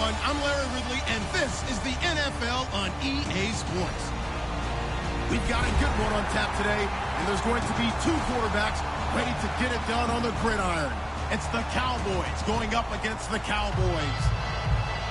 everyone. I'm Larry Ridley, and this is the NFL on EA Sports. We've got a good one on tap today, and there's going to be two quarterbacks ready to get it done on the gridiron. It's the Cowboys going up against the Cowboys.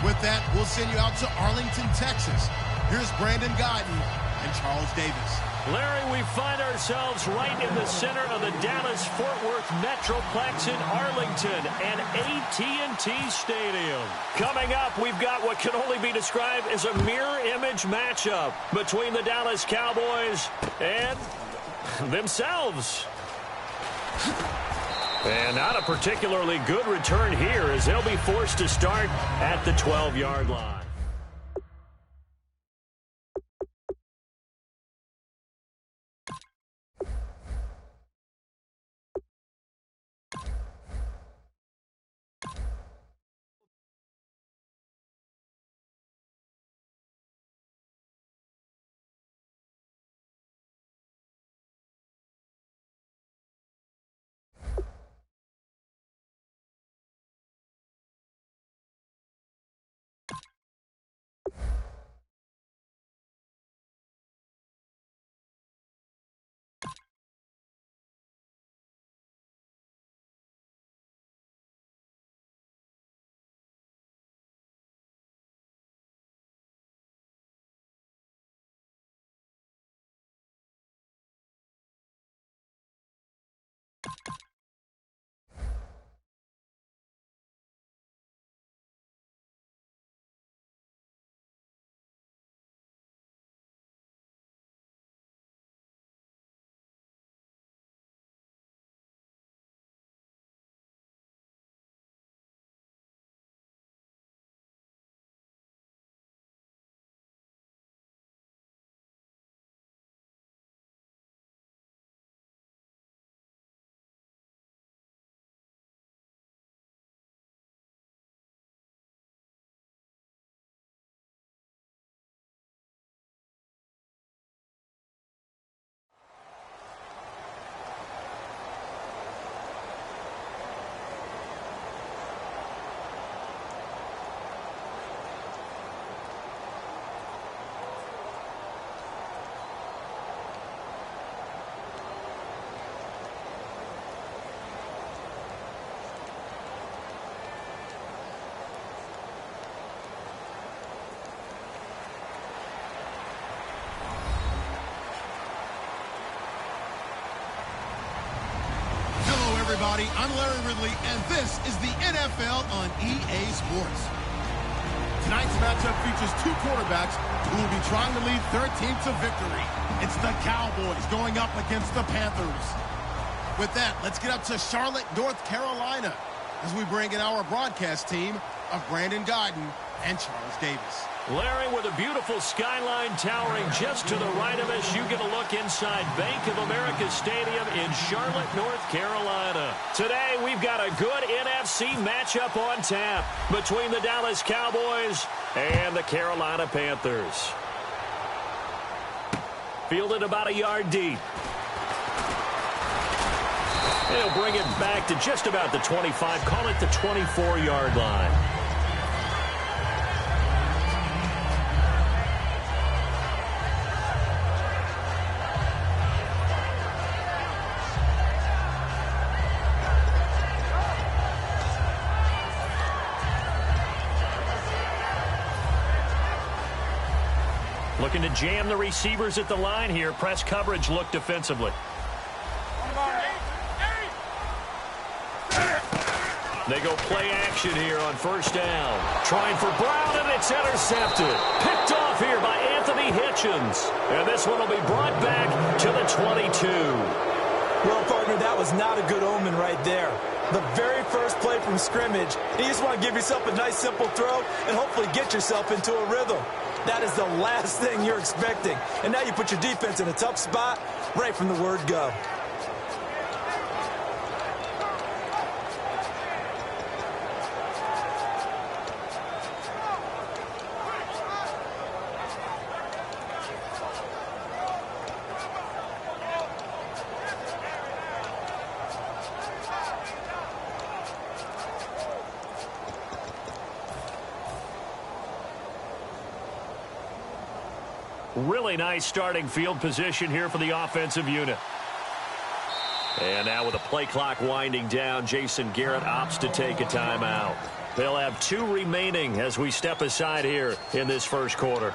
With that, we'll send you out to Arlington, Texas. Here's Brandon Guyton and Charles Davis. Larry, we find ourselves right in the center of the Dallas-Fort Worth Metroplex in Arlington and AT&T Stadium. Coming up, we've got what can only be described as a mirror image matchup between the Dallas Cowboys and themselves. And not a particularly good return here as they'll be forced to start at the 12-yard line. Everybody, I'm Larry Ridley, and this is the NFL on EA Sports. Tonight's matchup features two quarterbacks who will be trying to lead their team to victory. It's the Cowboys going up against the Panthers. With that, let's get up to Charlotte, North Carolina, as we bring in our broadcast team of Brandon Guyton and Charles Davis. Larry, with a beautiful skyline towering just to the right of us, you get a look inside Bank of America Stadium in Charlotte, North Carolina. Today, we've got a good NFC matchup on tap between the Dallas Cowboys and the Carolina Panthers. Fielded about a yard deep. He'll bring it back to just about the 25, call it the 24-yard line. Looking to jam the receivers at the line here. Press coverage look defensively. They go play action here on first down. Trying for Brown, and it's intercepted. Picked off here by Anthony Hitchens. And this one will be brought back to the 22. Well, partner, that was not a good omen right there. The very first play from scrimmage, you just want to give yourself a nice, simple throw and hopefully get yourself into a rhythm. That is the last thing you're expecting. And now you put your defense in a tough spot right from the word go. Really nice starting field position here for the offensive unit. And now with the play clock winding down, Jason Garrett opts to take a timeout. They'll have 2 remaining as we step aside here in this first quarter.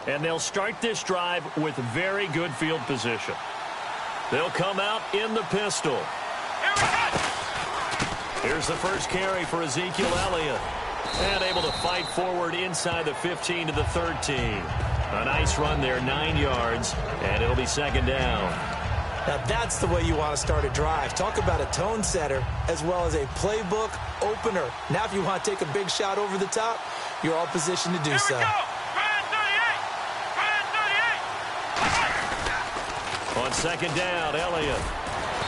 And they'll start this drive with very good field position. They'll come out in the pistol. Here's the first carry for Ezekiel Elliott. And able to fight forward inside the 15 to the 13. A nice run there, 9 yards, and it'll be second down. Now that's the way you want to start a drive. Talk about a tone setter as well as a playbook opener. Now if you want to take a big shot over the top, you're all positioned to do so. On second down, Elliott.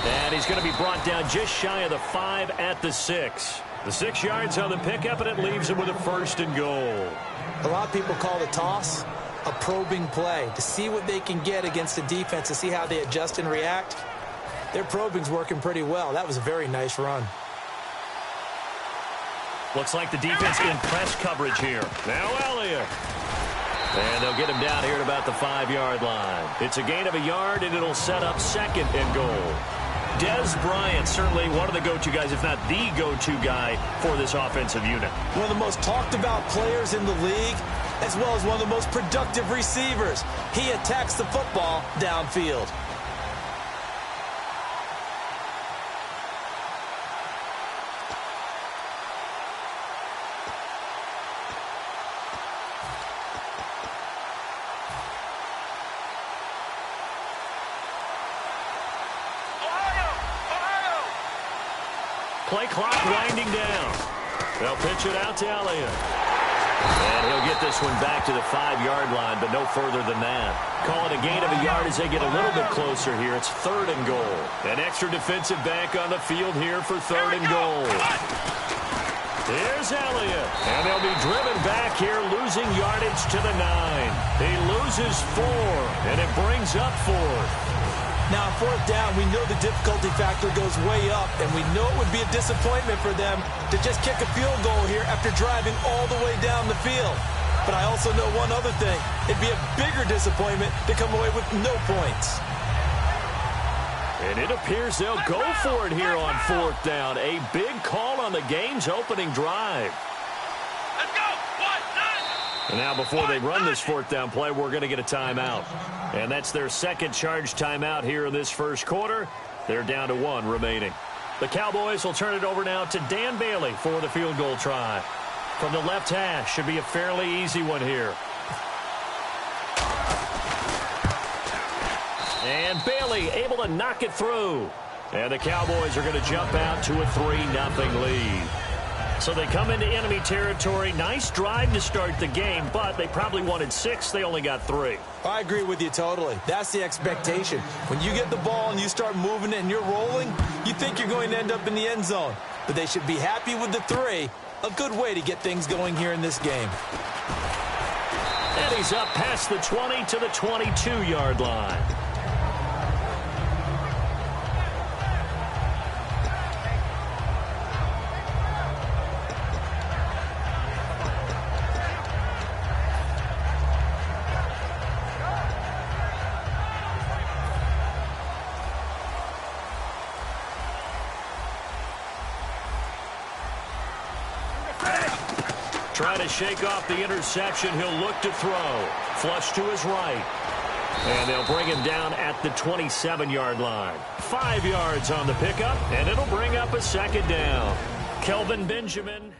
And he's going to be brought down just shy of the 5 at the 6. The 6 yards on the pickup, and it leaves him with a first and goal. A lot of people call the toss a probing play to see what they can get against the defense, to see how they adjust and react. Their probing's working pretty well. That was a very nice run. Looks like the defense in press coverage here. Now Elliott. And they'll get him down here at about the 5-yard line. It's a gain of a yard, and it'll set up second and goal. Dez Bryant, certainly one of the go-to guys, if not the go-to guy for this offensive unit. One of the most talked about players in the league, as well as one of the most productive receivers. He attacks the football downfield. Play clock winding down. They'll pitch it out to Elliott. And he'll get this one back to the 5-yard line, but no further than that. Call it a gain of a yard as they get a little bit closer here. It's third and goal. An extra defensive back on the field here for third and goal. Here's Elliott. And they'll be driven back here, losing yardage to the 9. He loses 4, and it brings up 4. Now, on fourth down, we know the difficulty factor goes way up, and we know it would be a disappointment for them to just kick a field goal here after driving all the way down the field. But I also know one other thing. It'd be a bigger disappointment to come away with no points. And it appears they'll go for it here on fourth down. A big call on the game's opening drive. Let's go! And now before they run this fourth down play, we're going to get a timeout. And that's their second charge timeout here in this first quarter. They're down to 1 remaining. The Cowboys will turn it over now to Dan Bailey for the field goal try. From the left hash, should be a fairly easy one here. And Bailey able to knock it through. And the Cowboys are going to jump out to a 3-0 lead. So they come into enemy territory. Nice drive to start the game, but they probably wanted 6. They only got 3. I agree with you totally. That's the expectation. When you get the ball and you start moving it and you're rolling, you think you're going to end up in the end zone. But they should be happy with the 3. A good way to get things going here in this game. And he's up past the 20 to the 22-yard line. Trying to shake off the interception. He'll look to throw. Flush to his right. And they'll bring him down at the 27-yard line. 5 yards on the pickup, and it'll bring up a second down. Kelvin Benjamin.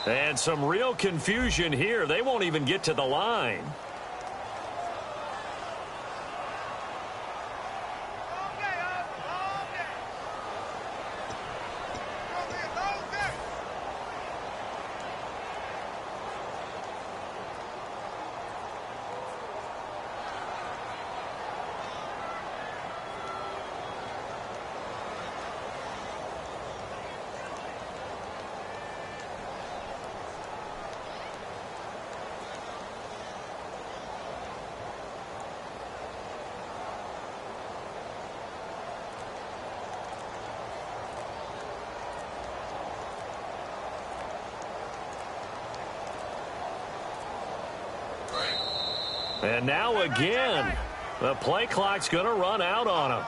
And some real confusion here. They won't even get to the line. And now again, the play clock's going to run out on him.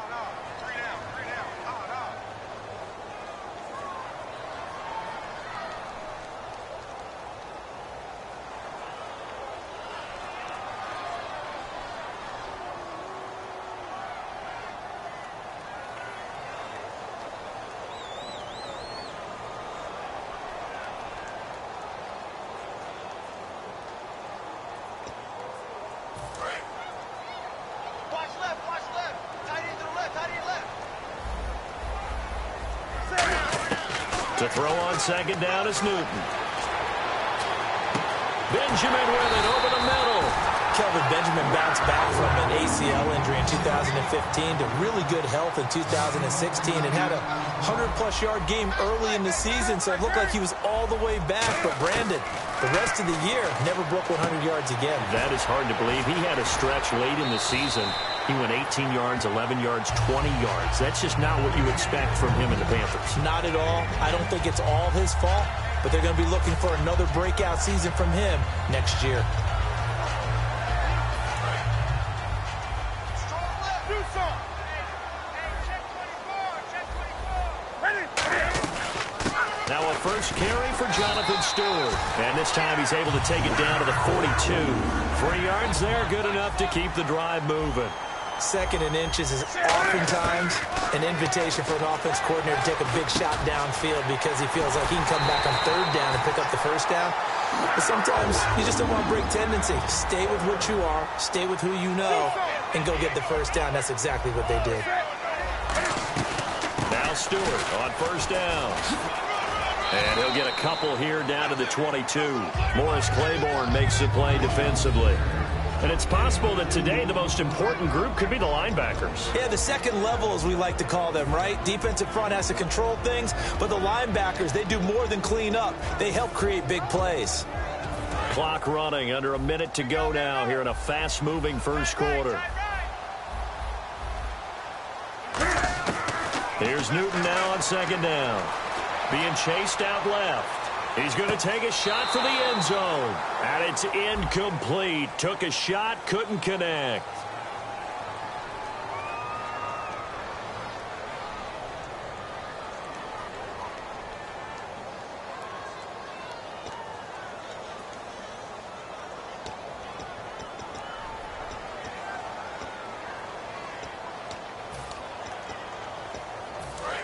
To throw on second down is Newton. Benjamin with it over the middle. Kelvin Benjamin bounced back from an ACL injury in 2015 to really good health in 2016 and had a 100-plus yard game early in the season, so it looked like he was all the way back. But Brandon, the rest of the year, never broke 100 yards again. That is hard to believe. He had a stretch late in the season. He went 18 yards, 11 yards, 20 yards. That's just not what you expect from him and the Panthers. Not at all. I don't think it's all his fault, but they're going to be looking for another breakout season from him next year. Now a first carry for Jonathan Stewart. And this time he's able to take it down to the 42. 3 yards there, good enough to keep the drive moving. Second and inches is oftentimes an invitation for an offense coordinator to take a big shot downfield because he feels like he can come back on third down and pick up the first down. But sometimes you just don't want to break tendency. Stay with what you are, stay with who you know, and go get the first down. That's exactly what they did. Now Stewart on first down. And he'll get a couple here down to the 22. Morris Claiborne makes the play defensively. And it's possible that today the most important group could be the linebackers. Yeah, the second level, as we like to call them, right? Defensive front has to control things, but the linebackers, they do more than clean up. They help create big plays. Clock running, under a minute to go now here in a fast-moving first quarter. Here's Newton now on second down. Being chased out left. He's going to take a shot for the end zone. And it's incomplete. Took a shot, couldn't connect.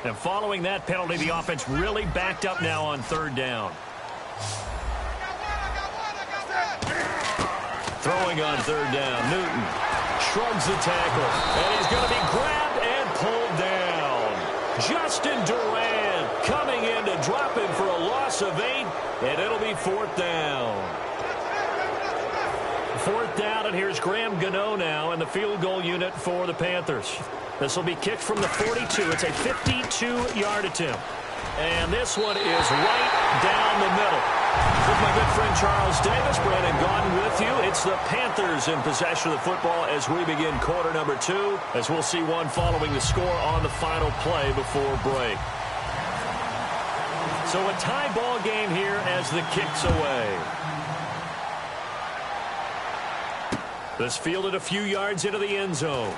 And following that penalty, the offense really backed up now on third down. Throwing on third down, Newton shrugs the tackle, and he's going to be grabbed and pulled down. Justin Durant coming in to drop him for a loss of 8, and it'll be fourth down. Fourth down, and here's Graham Gano now in the field goal unit for the Panthers. This will be kicked from the 42. It's a 52-yard attempt. And this one is right down the middle. With my good friend Charles Davis, Brandon Gaudin with you. It's the Panthers in possession of the football as we begin quarter number 2, as we'll see one following the score on the final play before break. So a tie ball game here as the kick's away. This fielded a few yards into the end zone.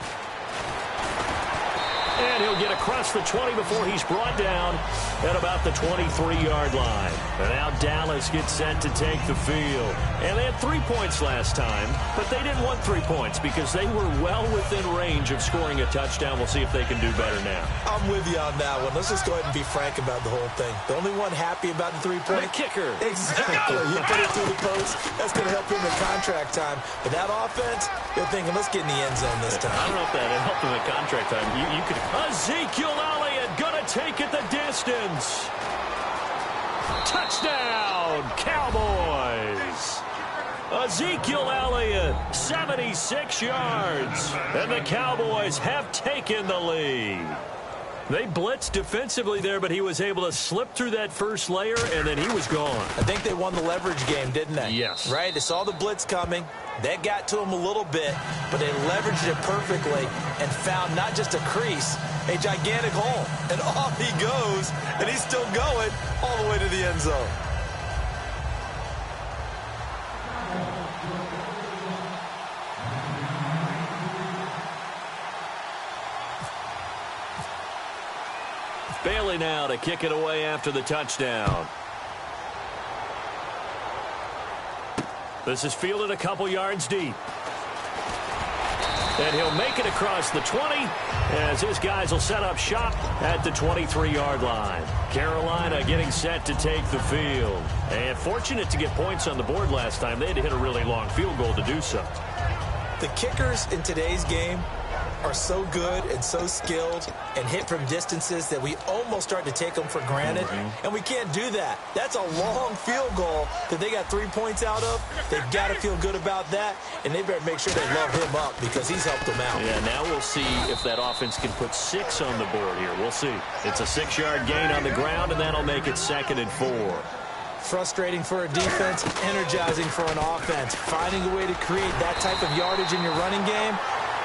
And he'll get across the 20 before he's brought down at about the 23-yard line. And now Dallas gets set to take the field. And they had 3 points last time, but they didn't want 3 points because they were well within range of scoring a touchdown. We'll see if they can do better now. I'm with you on that one. Let's just go ahead and be frank about the whole thing. The only one happy about the 3-point. The kicker. Exactly. You put it through the post. That's going to help him in contract time. But that offense, they're thinking, let's get in the end zone this time. I don't know if that helped him in contract time. You could. Ezekiel Elliott gonna take it the distance. Touchdown, Cowboys. Ezekiel Elliott, 76 yards. And the Cowboys have taken the lead. They blitzed defensively there, but he was able to slip through that first layer, and then he was gone. I think they won the leverage game, didn't they? Yes. Right? They saw the blitz coming. That got to him a little bit, but they leveraged it perfectly and found not just a crease, a gigantic hole. And off he goes, and he's still going all the way to the end zone. Bailey now to kick it away after the touchdown. This is fielded a couple yards deep. And he'll make it across the 20 as his guys will set up shop at the 23-yard line. Carolina getting set to take the field. And fortunate to get points on the board last time. They had to hit a really long field goal to do so. The kickers in today's game are so good and so skilled and hit from distances that we almost start to take them for granted. And we can't do that. That's a long field goal that they got 3 points out of. They've got to feel good about that, and they better make sure they love him up because he's helped them out. Yeah, now we'll see if that offense can put 6 on the board here. We'll see. It's a 6-yard gain on the ground, and that'll make it 2nd and 4. Frustrating for a defense, energizing for an offense. Finding a way to create that type of yardage in your running game,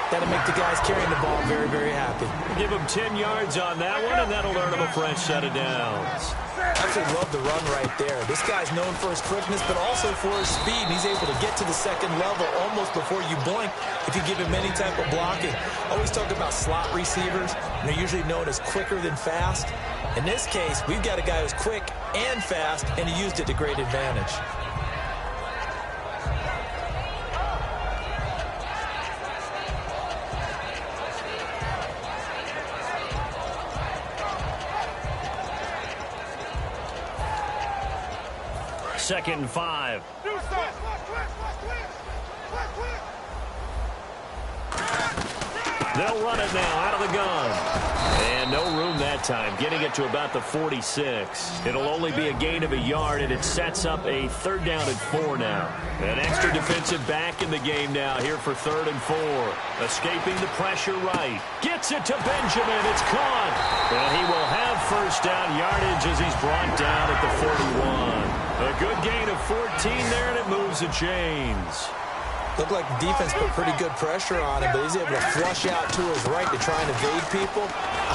that'll make the guys carrying the ball very, very happy. Give him 10 yards on that one, and that'll earn him a fresh set of downs. Absolutely love the run right there. This guy's known for his quickness, but also for his speed. He's able to get to the second level almost before you blink if you give him any type of blocking. Always talk about slot receivers, and they're usually known as quicker than fast. In this case, we've got a guy who's quick and fast, and he used it to great advantage. Second and 5. They'll run it now out of the gun. And no room that time, getting it to about the 46. It'll only be a gain of a yard, and it sets up a 3rd down and 4 now. An extra defensive back in the game now here for 3rd and 4. Escaping the pressure right. Gets it to Benjamin. It's caught. And he will have 1st down yardage as he's brought down at the 41. A good gain of 14 there, and it moves the chains. Looked like the defense put pretty good pressure on him, but he's able to flush out to his right to try and evade people.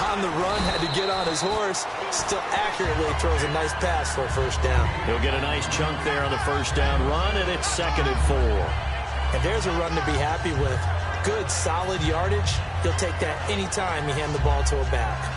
On the run, had to get on his horse. Still accurately throws a nice pass for a 1st down. He'll get a nice chunk there on the 1st down run, and it's 2nd and 4. And there's a run to be happy with. Good, solid yardage. He'll take that anytime you hand the ball to a back.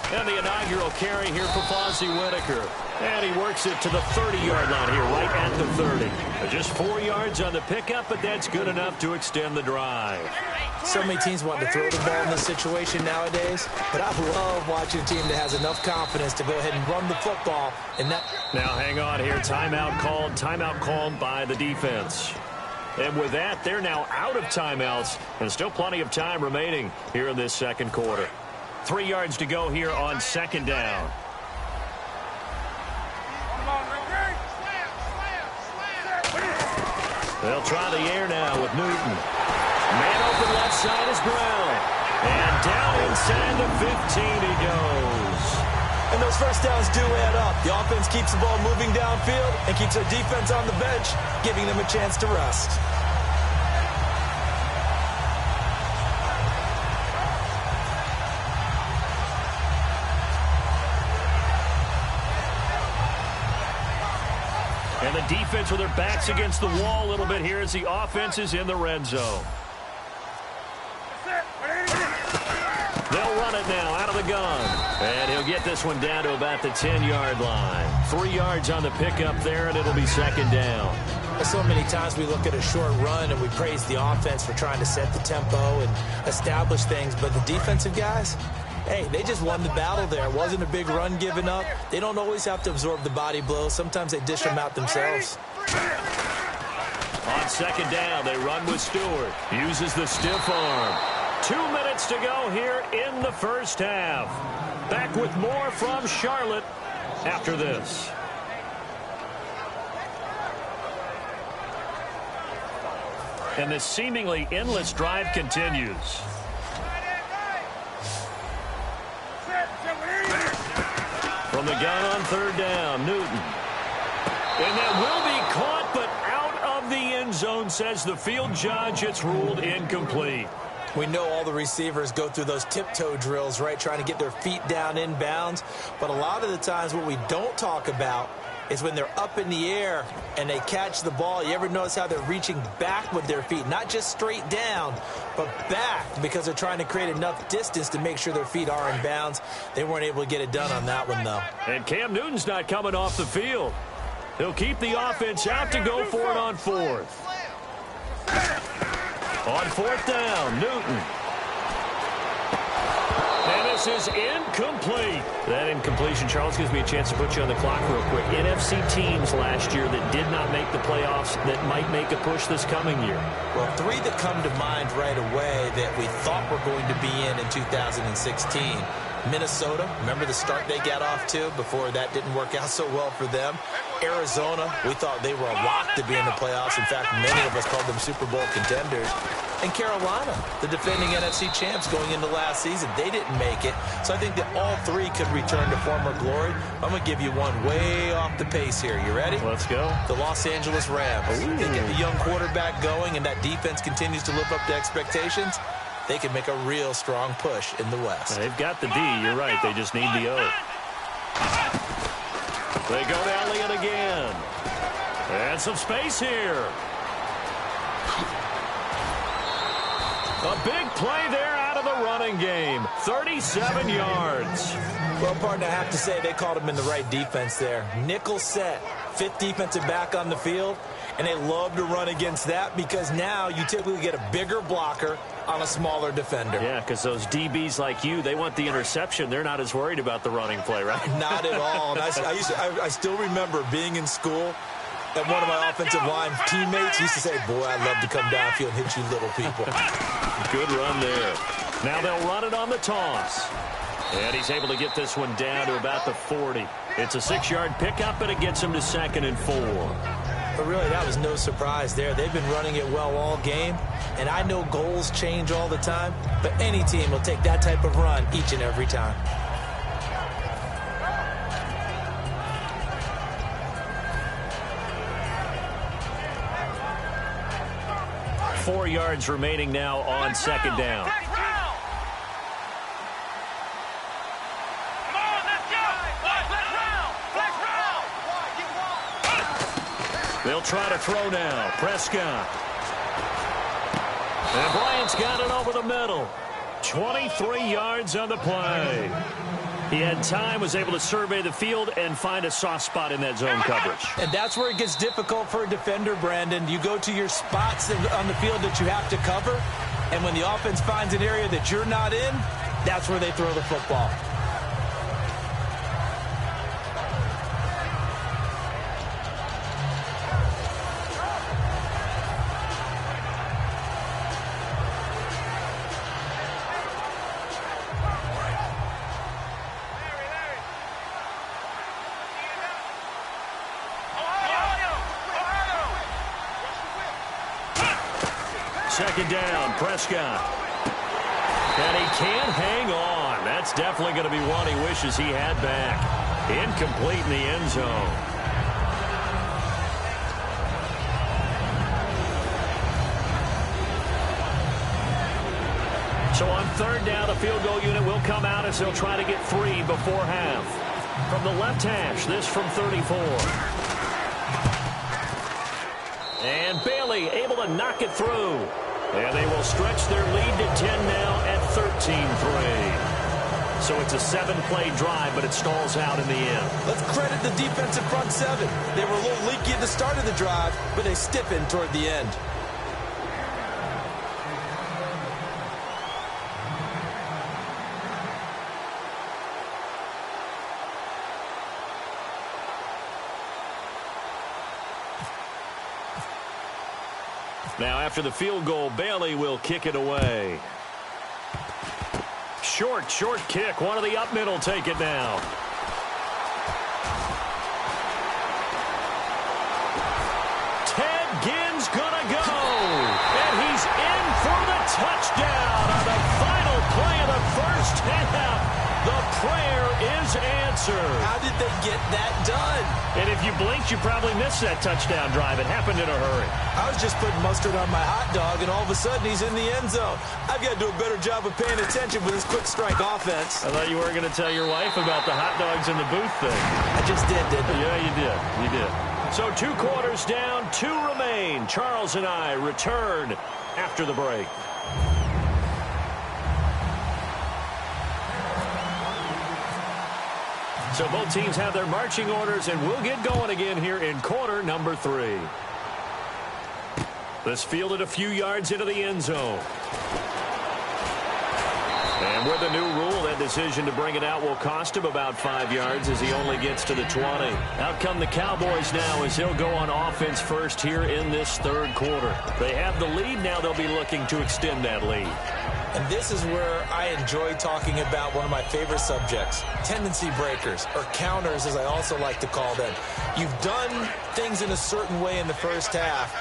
And the inaugural carry here for Fozzie Whitaker. And he works it to the 30-yard line here, right at the 30. Just 4 yards on the pickup, but that's good enough to extend the drive. So many teams want to throw the ball in this situation nowadays, but I love watching a team that has enough confidence to go ahead and run the football. And that. Now hang on here. Timeout called by the defense. And with that, they're now out of timeouts, and still plenty of time remaining here in this 2nd quarter. 3 yards to go here on 2nd down. They'll try the air now with Newton. Man open left side is Brown. And down inside the 15 he goes. And those 1st downs do add up. The offense keeps the ball moving downfield and keeps their defense on the bench, giving them a chance to rest. And the defense with their backs against the wall a little bit here as the offense is in the red zone. They'll run it now out of the gun. And he'll get this one down to about the 10-yard line. 3 yards on the pickup there, and it'll be second down. So many times we look at a short run and we praise the offense for trying to set the tempo and establish things. But the defensive guys, hey, they just won the battle there. It wasn't a big run given up. They don't always have to absorb the body blows. Sometimes they dish them out themselves. On second down, they run with Stewart. Uses the stiff arm. 2 minutes to go here in the first half. Back with more from Charlotte after this. And this seemingly endless drive continues. From the gun on third down, Newton. And that will be caught, but out of the end zone, says the field judge. It's ruled incomplete. We know all the receivers go through those tiptoe drills, right, trying to get their feet down inbounds. But a lot of the times what we don't talk about is when they're up in the air and they catch the ball. You ever notice how they're reaching back with their feet? Not just straight down, but back, because they're trying to create enough distance to make sure their feet are in bounds. They weren't able to get it done on that one, though. And Cam Newton's not coming off the field. He'll keep the offense out to go for it on fourth. On fourth down, Newton. And this is incomplete. That incompletion, Charles, gives me a chance to put you on the clock real quick. NFC teams last year that did not make the playoffs that might make a push this coming year. Well, 3 that come to mind right away that we thought were going to be in 2016. Minnesota, remember the start they got off to before that didn't work out so well for them. Arizona, we thought they were a lock to be in the playoffs. In fact, many of us called them Super Bowl contenders. And Carolina, the defending NFC champs going into last season, they didn't make it. So I think that all 3 could return to former glory. I'm going to give you one way off the pace here. You ready? Let's go. The Los Angeles Rams. Ooh. They get the young quarterback going, and that defense continues to live up to expectations. They can make a real strong push in the West. They've got the D. You're right. They just need the O. They go to Elliott again. And some space here. A big play there out of the running game. 37 yards. Well, partner, I have to say they called him in the right defense there. Nickel set, 5th defensive back on the field. And they love to run against that because now you typically get a bigger blocker on a smaller defender. Yeah, because those DBs like you, they want the interception. They're not as worried about the running play, right? Not at all. And I still remember being in school, and one of my offensive line teammates used to say, boy, I'd love to come downfield and hit you little people. Good run there. Now they'll run it on the toss. And he's able to get this one down to about the 40. It's a 6-yard pickup, and it gets him to 2nd and 4. But really, that was no surprise there. They've been running it well all game. And I know goals change all the time, but any team will take that type of run each and every time. Four yards remaining now on second down. They'll try to throw now. Prescott. And Bryant's got it over the middle. 23 yards on the play. He had time, was able to survey the field and find a soft spot in that zone coverage. And that's where it gets difficult for a defender, Brandon. You go to your spots on the field that you have to cover, and when the offense finds an area that you're not in, that's where they throw the football. Second down, Prescott. And he can't hang on. That's definitely going to be one he wishes he had back. Incomplete in the end zone. So on third down, the field goal unit will come out as they'll try to get 3 before half. From the left hash, this from 34. And Bailey able to knock it through. And they will stretch their lead to 10 now at 13-3. So it's a 7-play drive, but it stalls out in the end. Let's credit the defensive front seven. They were a little leaky at the start of the drive, but they stiffened toward the end. Now, after the field goal, Bailey will kick it away. Short kick. One of the up middle take it now. Ted Ginn's gonna go. And he's in for the touchdown on the final play of the first half. The prayer is answered. How did they get that done? And if you blinked, you probably missed that touchdown drive. It happened in a hurry. I was just putting mustard on my hot dog, and all of a sudden he's in the end zone. I've got to do a better job of paying attention with this quick strike offense. I thought you were going to tell your wife about the hot dogs in the booth thing. I just did, didn't I? Yeah, you did. You did. So 2 quarters down, 2 remain. Charles and I return after the break. So both teams have their marching orders, and we'll get going again here in quarter number 3. This fielded a few yards into the end zone. And with the new rule, that decision to bring it out will cost him about 5 yards as he only gets to the 20. Out come the Cowboys now as he'll go on offense first here in this third quarter. They have the lead. Now they'll be looking to extend that lead. And this is where I enjoy talking about one of my favorite subjects, tendency breakers, or counters as I also like to call them. You've done things in a certain way in the first half,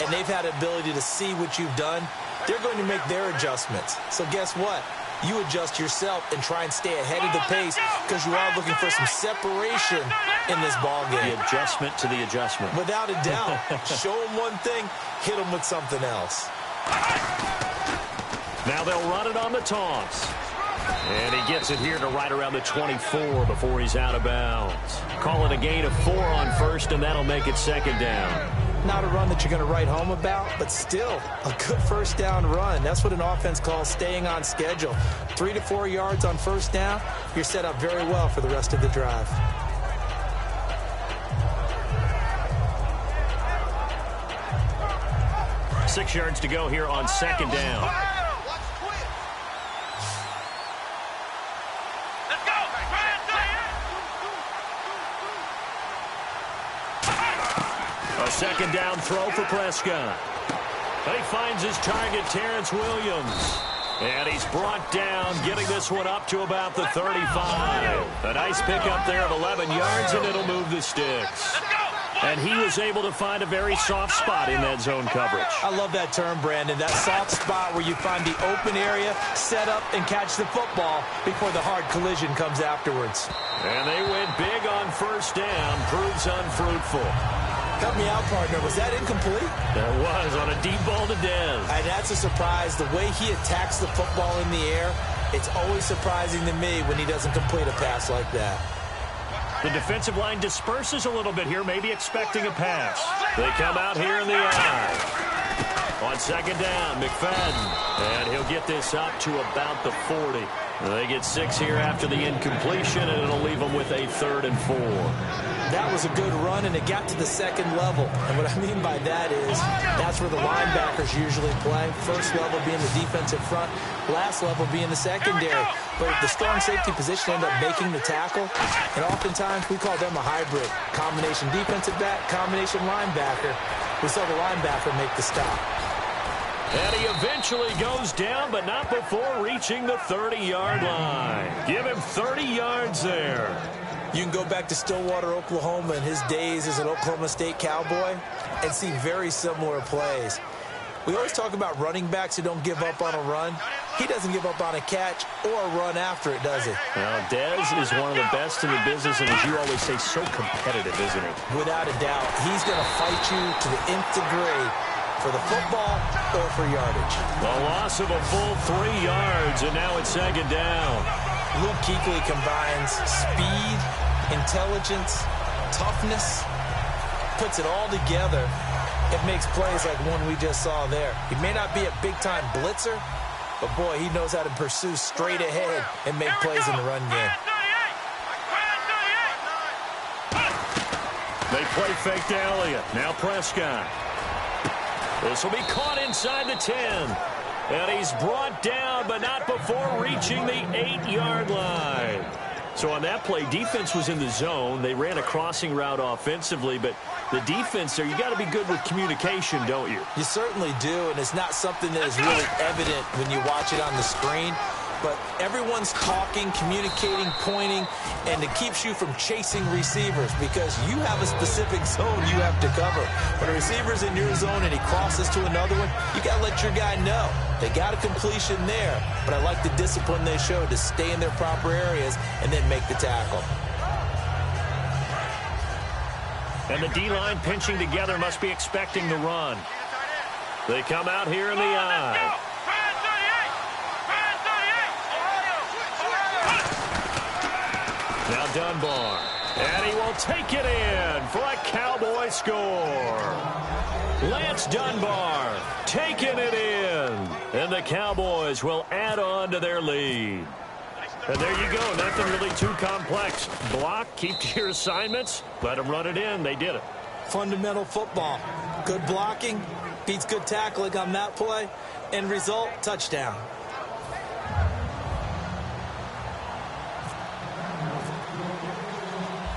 and they've had the ability to see what you've done. They're going to make their adjustments. So guess what? You adjust yourself and try and stay ahead of the pace because you are looking for some separation in this ball game. The adjustment to the adjustment. Without a doubt. Show them one thing, hit them with something else. Now they'll run it on the toss. And he gets it here to right around the 24 before he's out of bounds. Call it a gain of 4 on first, and that'll make it second down. Not a run that you're going to write home about, but still a good first down run. That's what an offense calls staying on schedule. 3 to 4 yards on first down, you're set up very well for the rest of the drive. Six yards to go here on second down. A second down throw for Prescott. He finds his target, Terrence Williams. And he's brought down, getting this one up to about the 35. A nice pickup there of 11 yards, and it'll move the sticks. And he was able to find a very soft spot in that zone coverage. I love that term, Brandon. That soft spot where you find the open area, set up, and catch the football before the hard collision comes afterwards. And they went big on first down. Proves unfruitful. Help me out, partner. Was that incomplete? That was on a deep ball to Dez. And that's a surprise. The way he attacks the football in the air, it's always surprising to me when he doesn't complete a pass like that. The defensive line disperses a little bit here, maybe expecting a pass. They come out here in the eye. On second down, McFadden. And he'll get this up to about the 40. They get 6 here after the incompletion, and it'll leave them with a 3rd and 4. That was a good run, and it got to the second level. And what I mean by that is that's where the linebackers usually play. First level being the defensive front, last level being the secondary. But if the strong safety position end up making the tackle, and oftentimes we call them a hybrid. Combination defensive back, combination linebacker. We saw the linebacker make the stop. And he eventually goes down, but not before reaching the 30-yard line. Give him 30 yards there. You can go back to Stillwater, Oklahoma, in his days as an Oklahoma State Cowboy and see very similar plays. We always talk about running backs who don't give up on a run. He doesn't give up on a catch or a run after it, does he? Well, Dez is one of the best in the business, and as you always say, so competitive, isn't he? Without a doubt. He's going to fight you to the nth degree for the football or for yardage. The loss of a full 3 yards, and now it's second down. Luke Kuechly combines speed, intelligence, toughness, puts it all together It makes plays like one we just saw there. He may not be a big-time blitzer, but, boy, he knows how to pursue straight ahead and make plays in the run game. They play fake to Elliott. Now Prescott. This will be caught inside the 10. And he's brought down, but not before reaching the 8-yard line. So on that play, defense was in the zone. They ran a crossing route offensively, but the defense there, you got to be good with communication, don't you? You certainly do, and it's not something that is really evident when you watch it on the screen. But everyone's talking, communicating, pointing, and it keeps you from chasing receivers because you have a specific zone you have to cover. When a receiver's in your zone and he crosses to another one, you got to let your guy know. They got a completion there, but I like the discipline they showed to stay in their proper areas and then make the tackle. And the D-line pinching together must be expecting the run. They come out here in the eye. Now Dunbar, and he will take it in for a Cowboy score. Lance Dunbar taking it in, and the Cowboys will add on to their lead. And there you go, nothing really too complex. Block, keep to your assignments, let them run it in. They did it. Fundamental football. Good blocking, beats good tackling on that play. End result, touchdown.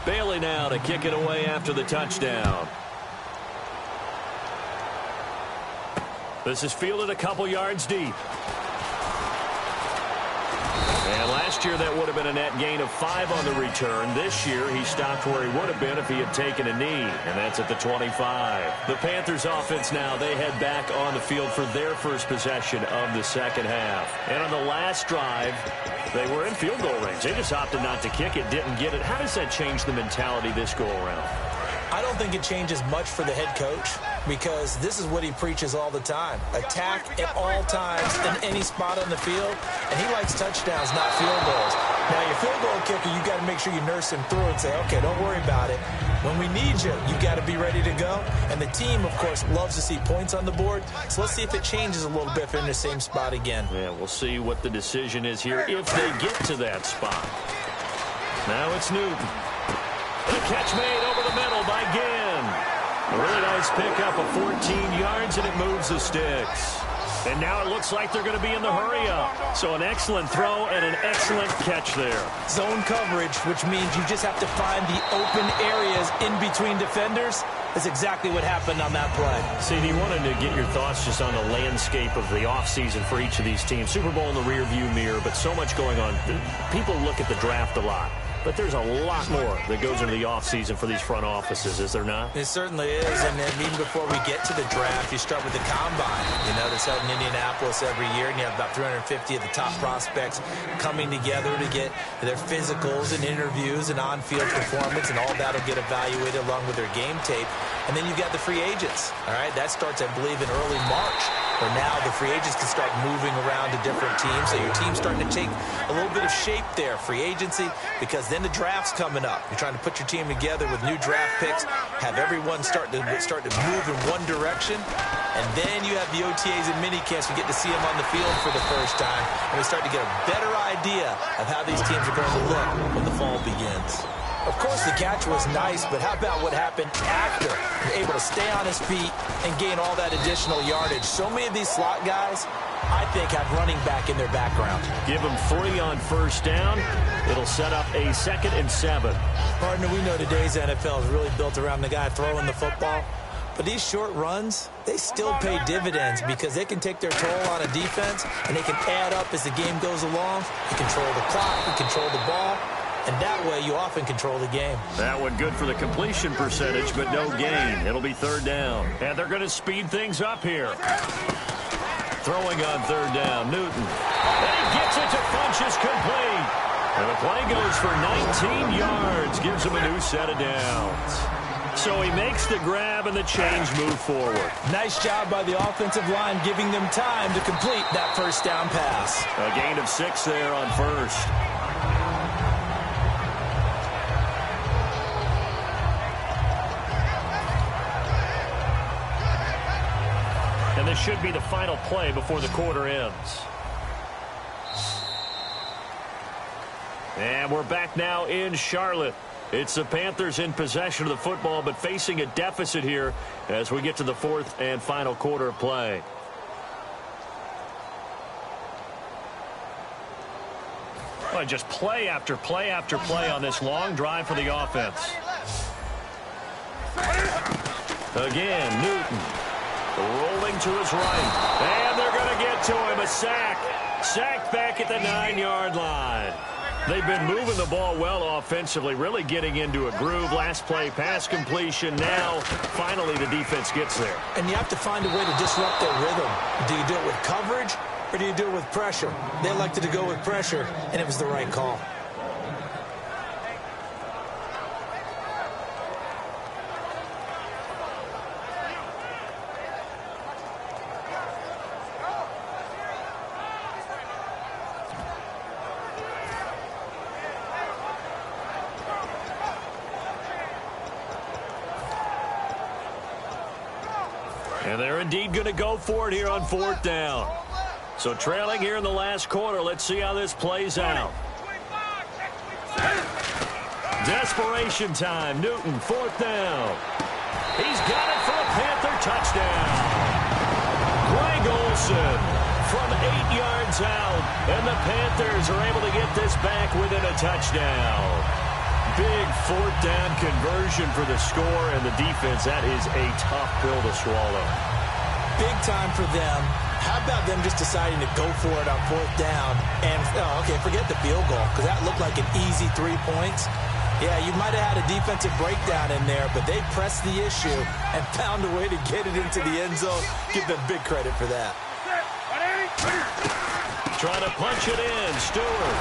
Bailey now to kick it away after the touchdown. This is fielded a couple yards deep. And last year that would have been a net gain of 5 on the return. This year he stopped where he would have been if he had taken a knee, and that's at the 25. The Panthers offense now, they head back on the field for their first possession of the second half. And on the last drive, they were in field goal range. They just opted not to kick it, didn't get it. How does that change the mentality this go around? I don't think it changes much for the head coach because this is what he preaches all the time. Attack at all times in any spot on the field, and he likes touchdowns, not field goals. Now, your field goal kicker, you got to make sure you nurse him through and say, okay, don't worry about it. When we need you, you got to be ready to go. And the team, of course, loves to see points on the board. So let's see if it changes a little bit if they're in the same spot again. Yeah, we'll see what the decision is here if they get to that spot. Now it's Newton. The catch made over the middle by Ginn. A really nice pickup of 14 yards, and it moves the sticks. And now it looks like they're going to be in the hurry-up. So an excellent throw and an excellent catch there. Zone coverage, which means you just have to find the open areas in between defenders. That's exactly what happened on that play. CD, wanted to get your thoughts just on the landscape of the offseason for each of these teams. Super Bowl in the rearview mirror, but so much going on. People look at the draft a lot. But there's a lot more that goes into the offseason for these front offices, is there not? It certainly is. And then even before we get to the draft, you start with the combine. You know, that's held in Indianapolis every year, and you have about 350 of the top prospects coming together to get their physicals and interviews and on-field performance, and all that will get evaluated along with their game tape. And then you've got the free agents. All right, that starts, I believe, in early March, where now the free agents can start moving around to different teams. So your team's starting to take a little bit of shape there, free agency, because then the draft's coming up. You're trying to put your team together with new draft picks, have everyone start to move in one direction, and then you have the OTAs and minicamps. You get to see them on the field for the first time, and we start to get a better idea of how these teams are going to look when the fall begins. Of course, the catch was nice, but how about what happened after? You're able to stay on his feet and gain all that additional yardage. So many of these slot guys, I think, have running back in their background. Give them 3 on first down. It'll set up a 2nd and 7. Partner, we know today's NFL is really built around the guy throwing the football. But these short runs, they still pay dividends because they can take their toll on a defense, and they can add up as the game goes along. You control the clock, you control the ball. And that way, you often control the game. That one good for the completion percentage, but no gain. It'll be 3rd down. And they're going to speed things up here. Throwing on 3rd down, Newton. And he gets it to Funchess complete. And the play goes for 19 yards. Gives him a new set of downs. So he makes the grab and the chains move forward. Nice job by the offensive line, giving them time to complete that first down pass. A gain of 6 there on first. this should be the final play before the quarter ends. And we're back now in Charlotte. It's the Panthers in possession of the football, but facing a deficit here as we get to the fourth and final quarter of play. Well, just play after play after play on this long drive for the offense. Again, Newton rolling to his right. And they're going to get to him. A sack. Sacked back at the 9-yard line. They've been moving the ball well offensively, really getting into a groove. Last play, pass completion. Now, finally, the defense gets there. And you have to find a way to disrupt their rhythm. Do you do it with coverage or do you do it with pressure? They elected to go with pressure, and it was the right call. And they're indeed going to go for it here on fourth down. So trailing here in the last quarter. Let's see how this plays out. Desperation time. Newton, fourth down. He's got it for a Panther touchdown. Greg Olsen from 8 yards out. And the Panthers are able to get this back within a touchdown. Big fourth down conversion for the score, and the defense, that is a tough pill to swallow. Big time for them. How about them just deciding to go for it on fourth down? And, okay, forget the field goal, because that looked like an easy 3 points. Yeah, you might have had a defensive breakdown in there, but they pressed the issue and found a way to get it into the end zone. Give them big credit for that. Trying to punch it in, Stewart.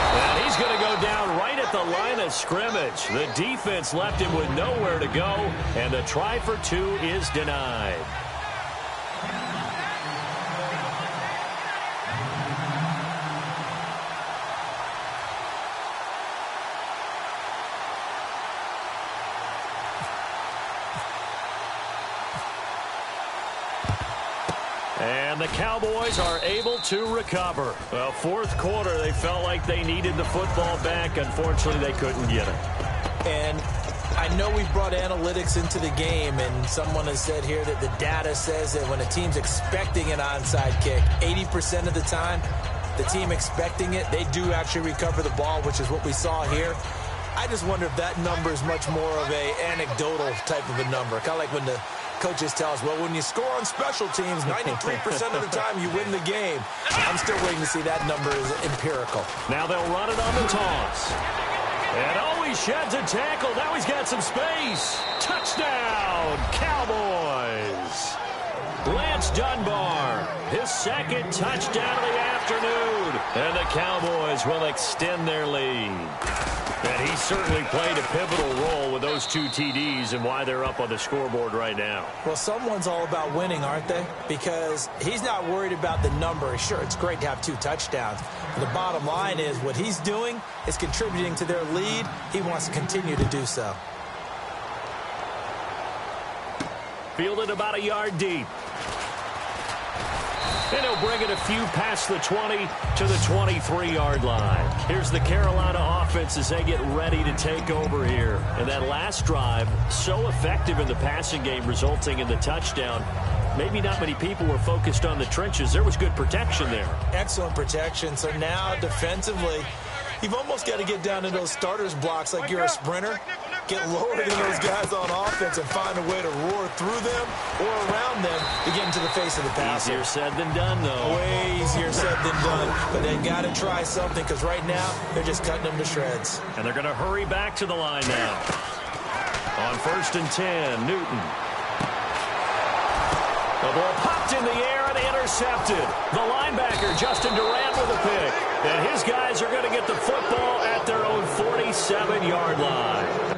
And he's going to go down right at the line of scrimmage. The defense left him with nowhere to go, and the try for two is denied. And the Cowboys are able to recover. Well, fourth quarter, they felt like they needed the football back. Unfortunately, they couldn't get it. And I know we've brought analytics into the game, and someone has said here that the data says that when a team's expecting an onside kick, 80% of the time, the team expecting it, they do actually recover the ball, which is what we saw here. I just wonder if that number is much more of a anecdotal type of a number. Kind of like when the coaches tell us, well, when you score on special teams, 93% of the time you win the game. I'm still waiting to see that number is empirical. Now they'll run it on the toss. And oh, he sheds a tackle. Now he's got some space. Touchdown, Cowboys. Lance Dunbar, his second touchdown of the afternoon. And the Cowboys will extend their lead. And he certainly played a pivotal role with those two TDs and why they're up on the scoreboard right now. Well, someone's all about winning, aren't they? Because he's not worried about the number. Sure, it's great to have 2 touchdowns. But the bottom line is what he's doing is contributing to their lead. He wants to continue to do so. Fielded about a yard deep. And he'll bring it a few past the 20 to the 23-yard line. Here's the Carolina offense as they get ready to take over here. And that last drive, so effective in the passing game, resulting in the touchdown. Maybe not many people were focused on the trenches. There was good protection there. Excellent protection. So now defensively, you've almost got to get down to those starters blocks like you're a sprinter. Get lower than those guys on offense and find a way to roar through them or around them to get into the face of the passer. Easier said than done, though. Way easier said than done. But they've got to try something because right now they're just cutting them to shreds. And they're going to hurry back to the line now. On 1st and 10, Newton. The ball popped in the air and intercepted. The linebacker, Justin Durant, with a pick. And his guys are going to get the football at their own 47-yard line.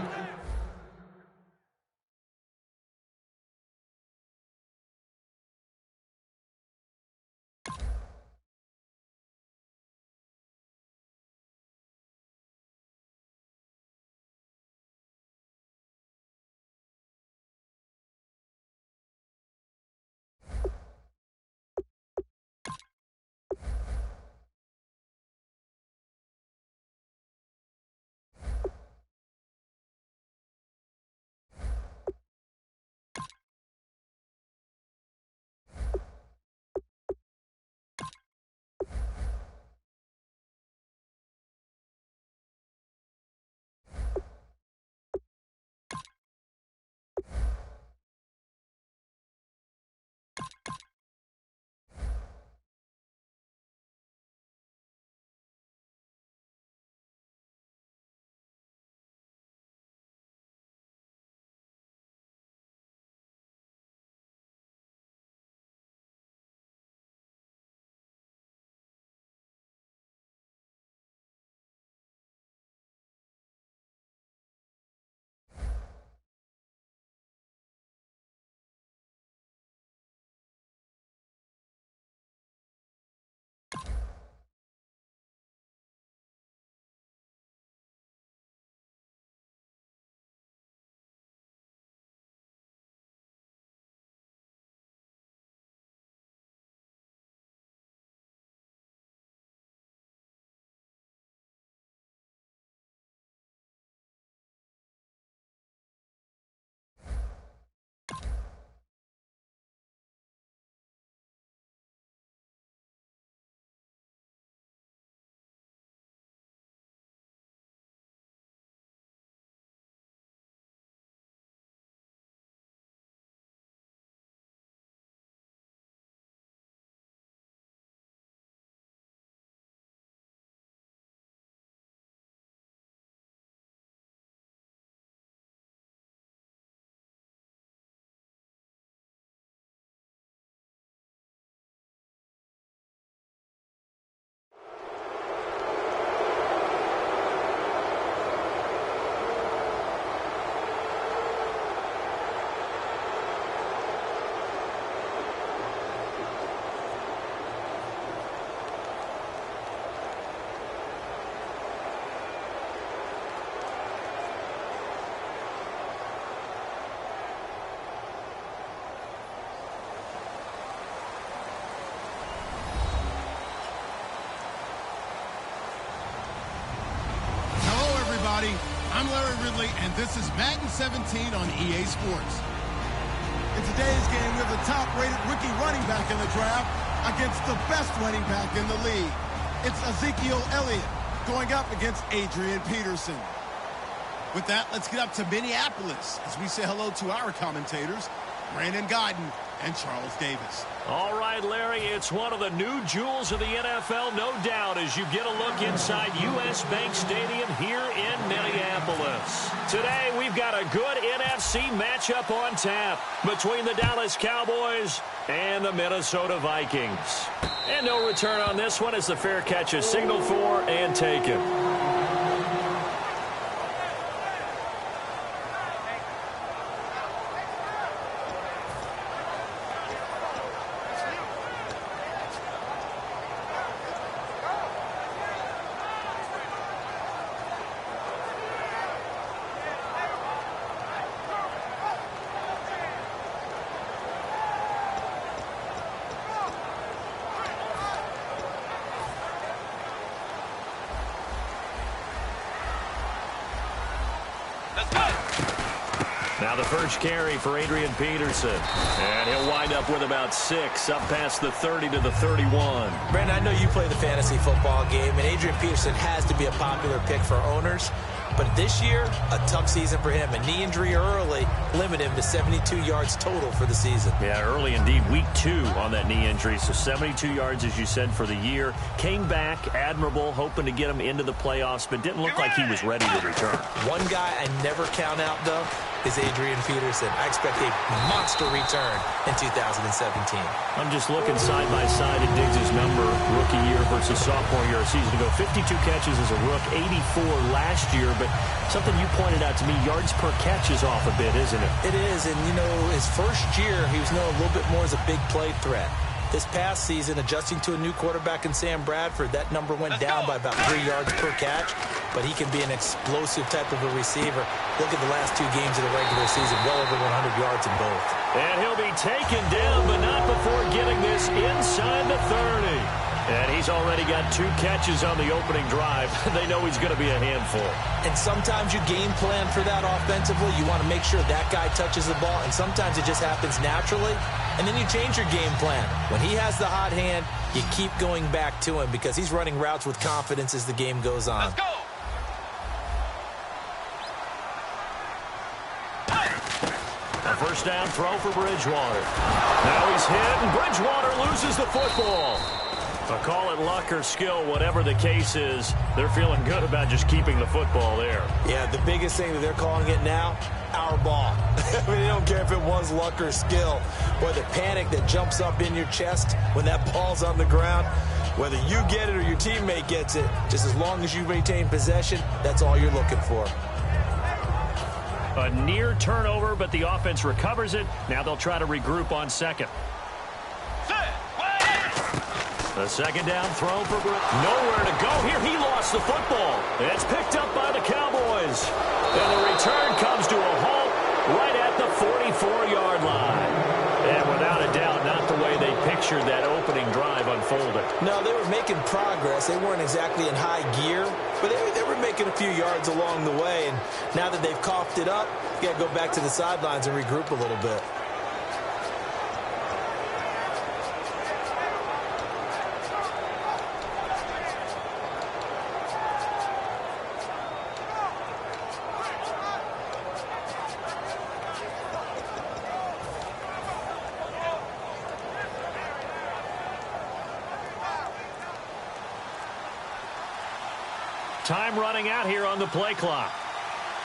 I'm Larry Ridley, and this is Madden 17 on EA Sports. In today's game, we have the top-rated rookie running back in the draft against the best running back in the league. It's Ezekiel Elliott going up against Adrian Peterson. With that, let's get up to Minneapolis as we say hello to our commentators, Brandon Guyton and Charles Davis. All right, Larry, it's one of the new jewels of the NFL, no doubt, as you get a look inside U.S. Bank Stadium here in Minneapolis. Today, we've got a good NFC matchup on tap between the Dallas Cowboys and the Minnesota Vikings. And no return on this one as the fair catch is signaled for and taken. Now the first carry for Adrian Peterson. And he'll wind up with about 6, up past the 30 to the 31. Brandon, I know you play the fantasy football game, and Adrian Peterson has to be a popular pick for owners. But this year, a tough season for him. A knee injury early limited him to 72 yards total for the season. Yeah, early indeed. Week 2 on that knee injury. So 72 yards, as you said, for the year. Came back, admirable, hoping to get him into the playoffs, but didn't look like he was ready to return. One guy I never count out, though, is Adrian Peterson. I expect a monster return in 2017. I'm just looking side by side at Diggs' number, rookie year versus sophomore year a season ago. 52 catches as a rook, 84 last year, but something you pointed out to me, yards per catch is off a bit, isn't it? It is, and you know, his first year, he was known a little bit more as a big play threat. This past season, adjusting to a new quarterback in Sam Bradford, that number went down by about 3 yards per catch, but he can be an explosive type of a receiver. Look at the last 2 games of the regular season, well over 100 yards in both. And he'll be taken down, but not before getting this inside the 30. And he's already got 2 catches on the opening drive. They know he's going to be a handful. And sometimes you game plan for that offensively. You want to make sure that guy touches the ball, and sometimes it just happens naturally. And then you change your game plan. When he has the hot hand, you keep going back to him because he's running routes with confidence as the game goes on. Let's go. first down throw for Bridgewater. Now he's hit, and Bridgewater loses the football. Call it luck or skill, whatever the case is, they're feeling good about just keeping the football there. Yeah, the biggest thing that they're calling it now, our ball. I mean, they don't care if it was luck or skill, or the panic that jumps up in your chest when that ball's on the ground. Whether you get it or your teammate gets it, just as long as you retain possession, that's all you're looking for. A near turnover, but the offense recovers it. Now they'll try to regroup on second. The second down throw for nowhere to go here. He lost the football. It's picked up by the Cowboys. And the return comes to a halt right at the 44-yard line. And without a doubt, not the way they pictured that opening drive unfolded. No, they were making progress. They weren't exactly in high gear, but they were making a few yards along the way. And now that they've coughed it up, you got to go back to the sidelines and regroup a little bit. Time running out here on the play clock.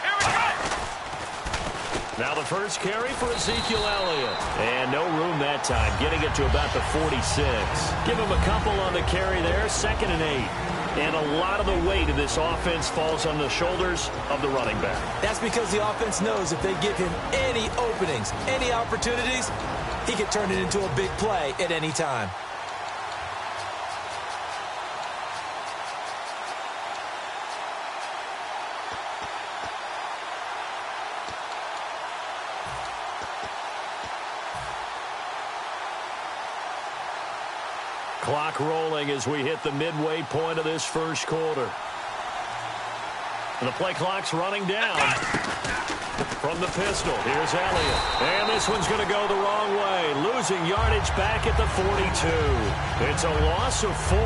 Here we go. Now the first carry for Ezekiel Elliott. And no room that time, getting it to about the 46. Give him a couple on the carry there, 2nd and 8. And a lot of the weight of this offense falls on the shoulders of the running back. That's because the offense knows if they give him any openings, any opportunities, he can turn it into a big play at any time. Clock rolling as we hit the midway point of this first quarter. And the play clock's running down. From the pistol, here's Elliott. And this one's going to go the wrong way. Losing yardage back at the 42. It's a loss of 4.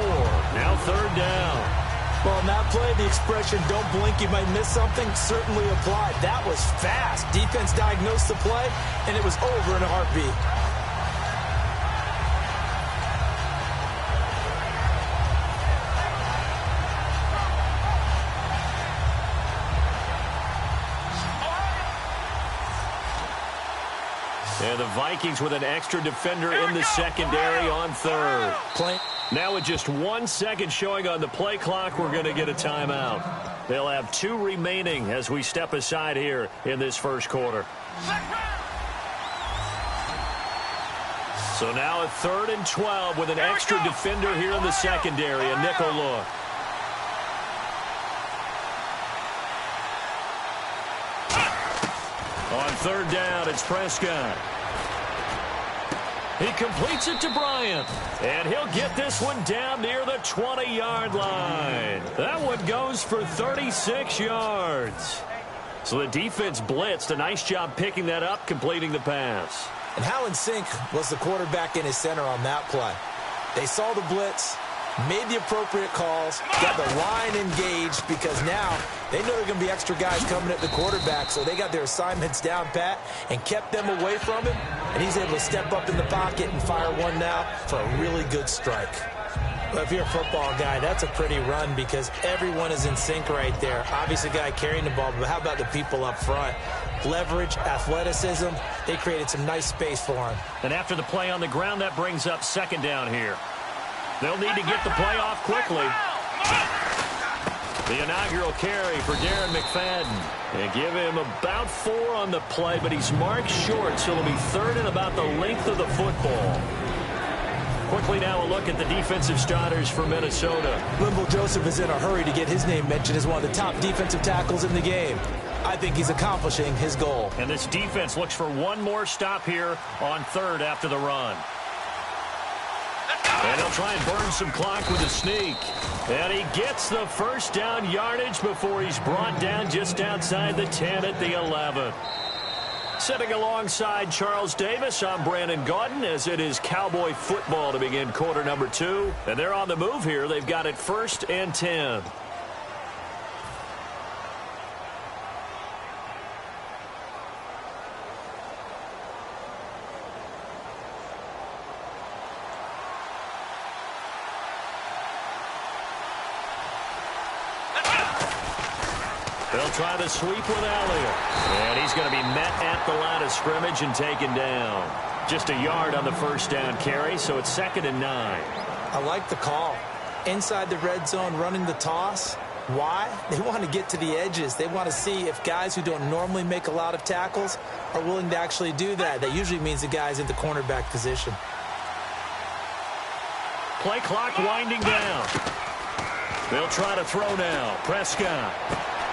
Now 3rd down. Well, on that play, the expression, don't blink, you might miss something, certainly applied. That was fast. Defense diagnosed the play, and it was over in a heartbeat. And the Vikings with an extra defender in the secondary on 3rd. Now with just 1 second showing on the play clock, we're going to get a timeout. They'll have 2 remaining as we step aside here in this first quarter. So now a 3rd and 12 with an extra defender here in the secondary, a nickel look. On 3rd down, it's Prescott. He completes it to Bryant. And he'll get this one down near the 20-yard line. That one goes for 36 yards. So the defense blitzed. A nice job picking that up, completing the pass. And how in sync was the quarterback and his center on that play? They saw the blitz, made the appropriate calls, got the line engaged, because now they know there are going to be extra guys coming at the quarterback, so they got their assignments down pat and kept them away from him, and he's able to step up in the pocket and fire one now for a really good strike. Well, if you're a football guy, that's a pretty run because everyone is in sync right there. Obviously, the guy carrying the ball, but how about the people up front? Leverage, athleticism, they created some nice space for him. And after the play on the ground, that brings up 2nd down here. They'll need to get the play off quickly. The inaugural carry for Darren McFadden. And give him about 4 on the play, but he's marked short, so it'll be 3rd and about the length of the football. Quickly now a look at the defensive starters for Minnesota. Limbo Joseph is in a hurry to get his name mentioned as one of the top defensive tackles in the game. I think he's accomplishing his goal. And this defense looks for one more stop here on 3rd after the run. And he'll try and burn some clock with a sneak. And he gets the first down yardage before he's brought down just outside the 10 at the 11. Sitting alongside Charles Davis, I'm Brandon Gaudin, as it is Cowboy football to begin quarter number 2. And they're on the move here. They've got it 1st and 10. They'll try the sweep with Elliott. And he's going to be met at the line of scrimmage and taken down. Just a yard on the first down carry, so it's 2nd and 9. I like the call. Inside the red zone, running the toss. Why? They want to get to the edges. They want to see if guys who don't normally make a lot of tackles are willing to actually do that. That usually means the guy's in the cornerback position. Play clock winding down. They'll try to throw now. Prescott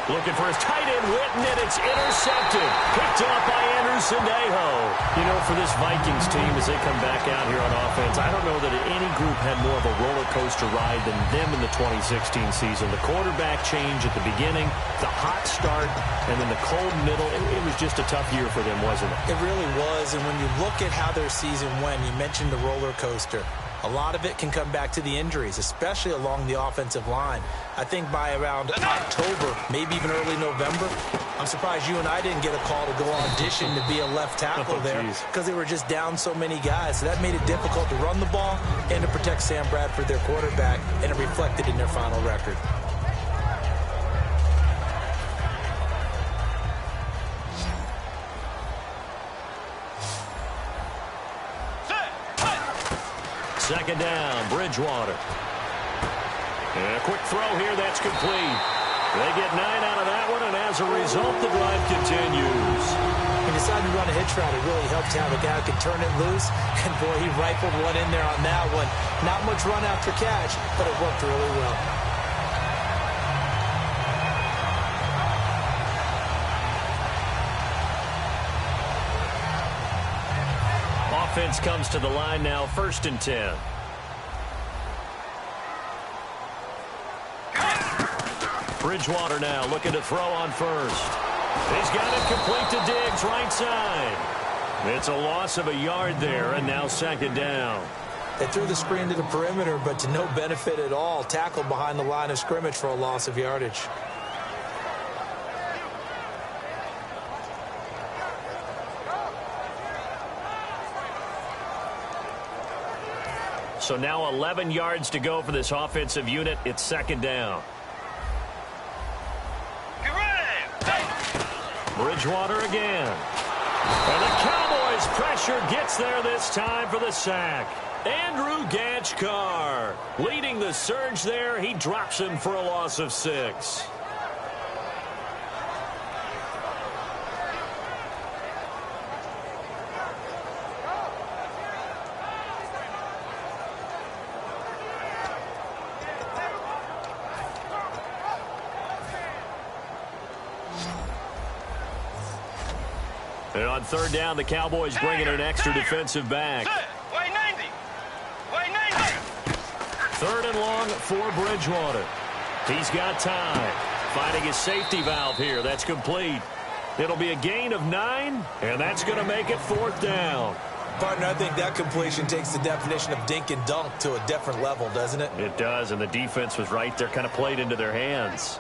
looking for his tight end, Witten, and it's intercepted. Picked up by Anderson-Dejo. You know, for this Vikings team, as they come back out here on offense, I don't know that any group had more of a roller coaster ride than them in the 2016 season. The quarterback change at the beginning, the hot start, and then the cold middle. It was just a tough year for them, wasn't it? It really was, and when you look at how their season went, you mentioned the roller coaster. A lot of it can come back to the injuries, especially along the offensive line. I think by around October, maybe even early November, I'm surprised you and I didn't get a call to go audition to be a left tackle there because they were just down so many guys. So that made it difficult to run the ball and to protect Sam Bradford, their quarterback, and it reflected in their final record. Second down, Bridgewater. And a quick throw here, that's complete. They get 9 out of that one, and as a result, the drive continues. He decided to run a hitch route. It really helped to have a guy who could turn it loose, and boy, he rifled one in there on that one. Not much run after catch, but it worked really well. Offense comes to the line now, 1st and 10. Bridgewater now looking to throw on first. He's got it complete to Diggs, right side. It's a loss of a yard there, and now 2nd down. They threw the screen to the perimeter, but to no benefit at all. Tackled behind the line of scrimmage for a loss of yardage. So now 11 yards to go for this offensive unit. It's 2nd down. Bridgewater again. And the Cowboys pressure gets there this time for the sack. Andrew Gachkar leading the surge there. He drops him for a loss of 6. And on 3rd down, the Cowboys bring in an extra defensive back. 3rd and long for Bridgewater. He's got time. Finding his safety valve here. That's complete. It'll be a gain of 9, and that's going to make it 4th down. Partner, I think that completion takes the definition of dink and dunk to a different level, doesn't it? It does, and the defense was right there, kind of played into their hands.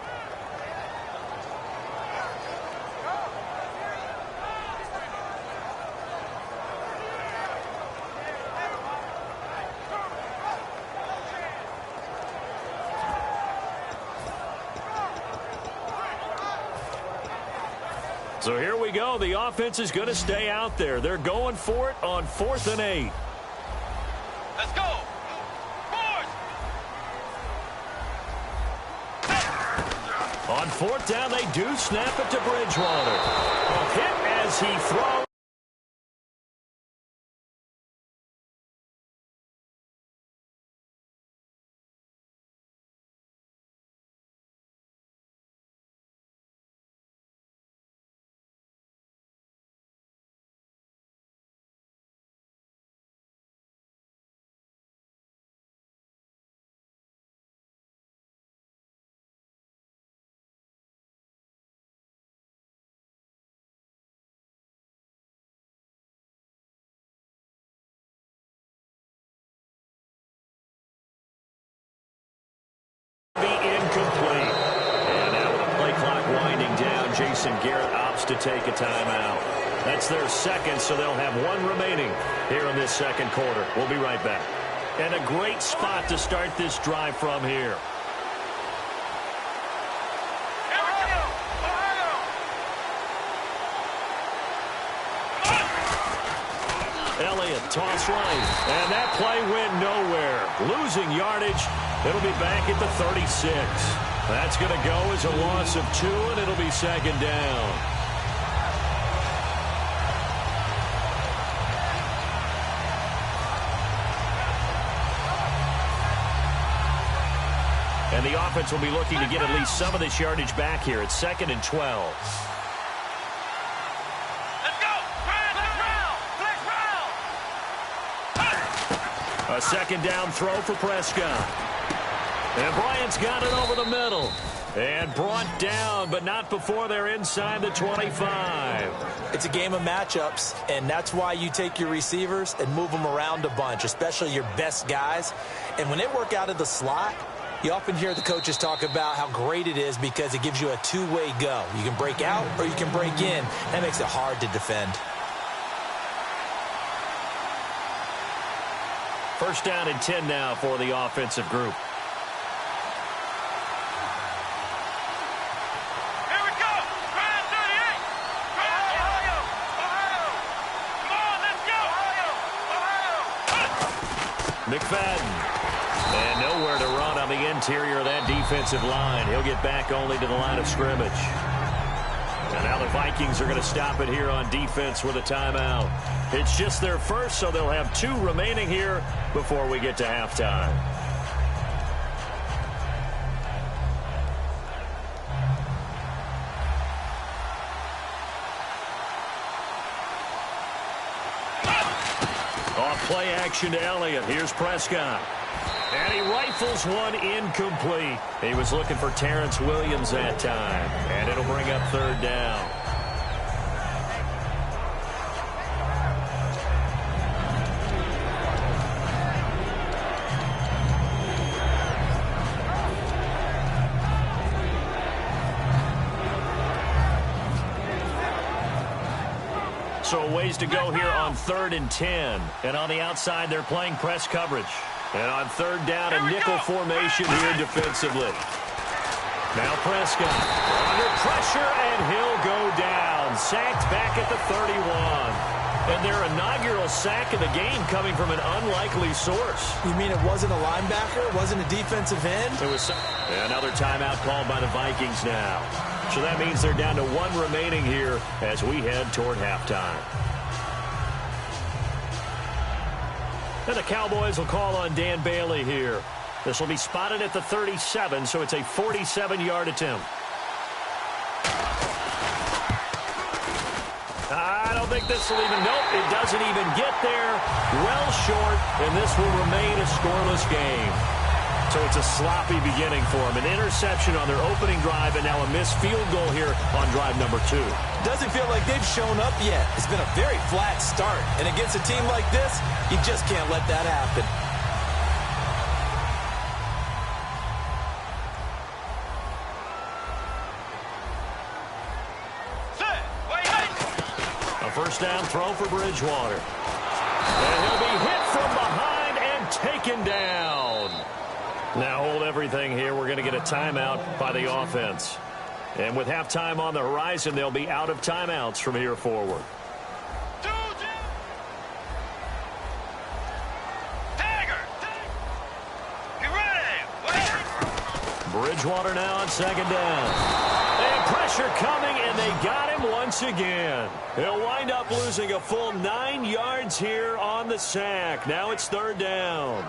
So here we go. The offense is going to stay out there. They're going for it on 4th and 8. Let's go. 4th. On 4th down, they do snap it to Bridgewater. A hit as he throws. Incomplete. And now with the play clock winding down, Jason Garrett opts to take a timeout. That's their 2nd, so they'll have 1 remaining here in this 2nd quarter. We'll be right back. And a great spot to start this drive from here. Here we go. Elliott, toss right. And that play went nowhere. Losing yardage. It'll be back at the 36. That's going to go as a loss of 2, and it'll be second down. And the offense will be looking to get at least some of this yardage back here. It's 2nd and 12. A second down throw for Prescott. And Bryant's got it over the middle. And brought down, but not before they're inside the 25. It's a game of matchups, and that's why you take your receivers and move them around a bunch, especially your best guys. And when they work out of the slot, you often hear the coaches talk about how great it is because it gives you a two-way go. You can break out or you can break in. That makes it hard to defend. First down and 10 now for the offensive group. Here we go. Drive 38. Ohio. Come on, let's go. Ohio. McFadden. And nowhere to run on the interior of that defensive line. He'll get back only to the line of scrimmage. And now the Vikings are going to stop it here on defense with a timeout. It's just their first, so they'll have 2 remaining here before we get to halftime. Off play action to Elliott. Here's Prescott. And he rifles one incomplete. He was looking for Terrence Williams that time. And it'll bring up 3rd down. So a ways to go here on 3rd and 10. And on the outside, they're playing press coverage. And on 3rd down, a nickel formation here defensively. Now Prescott under pressure, and he'll go down. Sacked back at the 31. And their inaugural sack of the game coming from an unlikely source. You mean it wasn't a linebacker? It wasn't a defensive end? It was another timeout called by the Vikings now. So that means they're down to 1 remaining here as we head toward halftime. And the Cowboys will call on Dan Bailey here. This will be spotted at the 37, so it's a 47-yard attempt. I don't think this will even, nope, it doesn't even get there. Well short, and this will remain a scoreless game. So it's a sloppy beginning for them. An interception on their opening drive, and now a missed field goal here on drive number 2. Doesn't feel like they've shown up yet. It's been a very flat start. And against a team like this, you just can't let that happen. A first down throw for Bridgewater. And he'll be hit from behind and taken down. Now hold everything here. We're going to get a timeout by the offense. And with halftime on the horizon, they'll be out of timeouts from here forward. Bridgewater now on 2nd down. And pressure coming, and they got him once again. He'll wind up losing a full 9 yards here on the sack. Now it's 3rd down.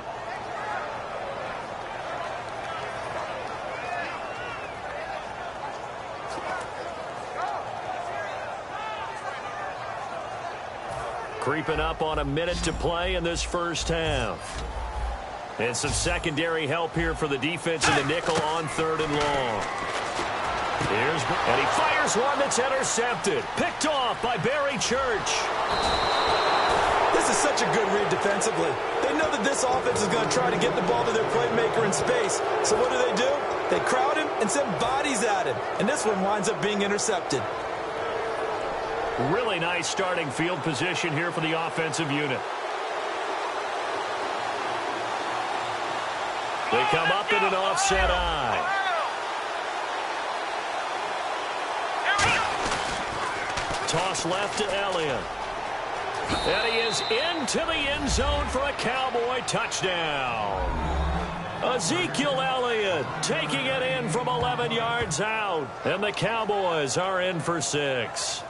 Creeping up on a minute to play in this first half. And some secondary help here for the defense in the nickel on 3rd and long. And he fires one that's intercepted. Picked off by Barry Church. This is such a good read defensively. They know that this offense is going to try to get the ball to their playmaker in space. So what do? They crowd him and send bodies at him. And this one winds up being intercepted. Really nice starting field position here for the offensive unit. They come up in an offset eye. Toss left to Elliott. And he is into the end zone for a Cowboy touchdown. Ezekiel Elliott taking it in from 11 yards out. And the Cowboys are in for 6.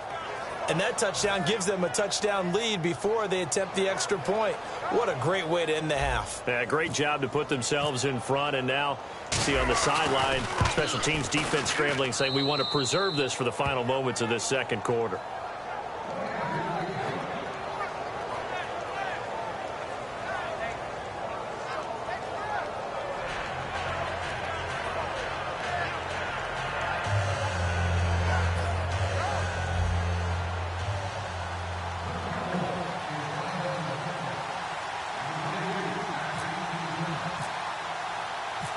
And that touchdown gives them a touchdown lead before they attempt the extra point. What a great way to end the half. Yeah, great job to put themselves in front. And now, see on the sideline, special teams defense scrambling, saying we want to preserve this for the final moments of this second quarter.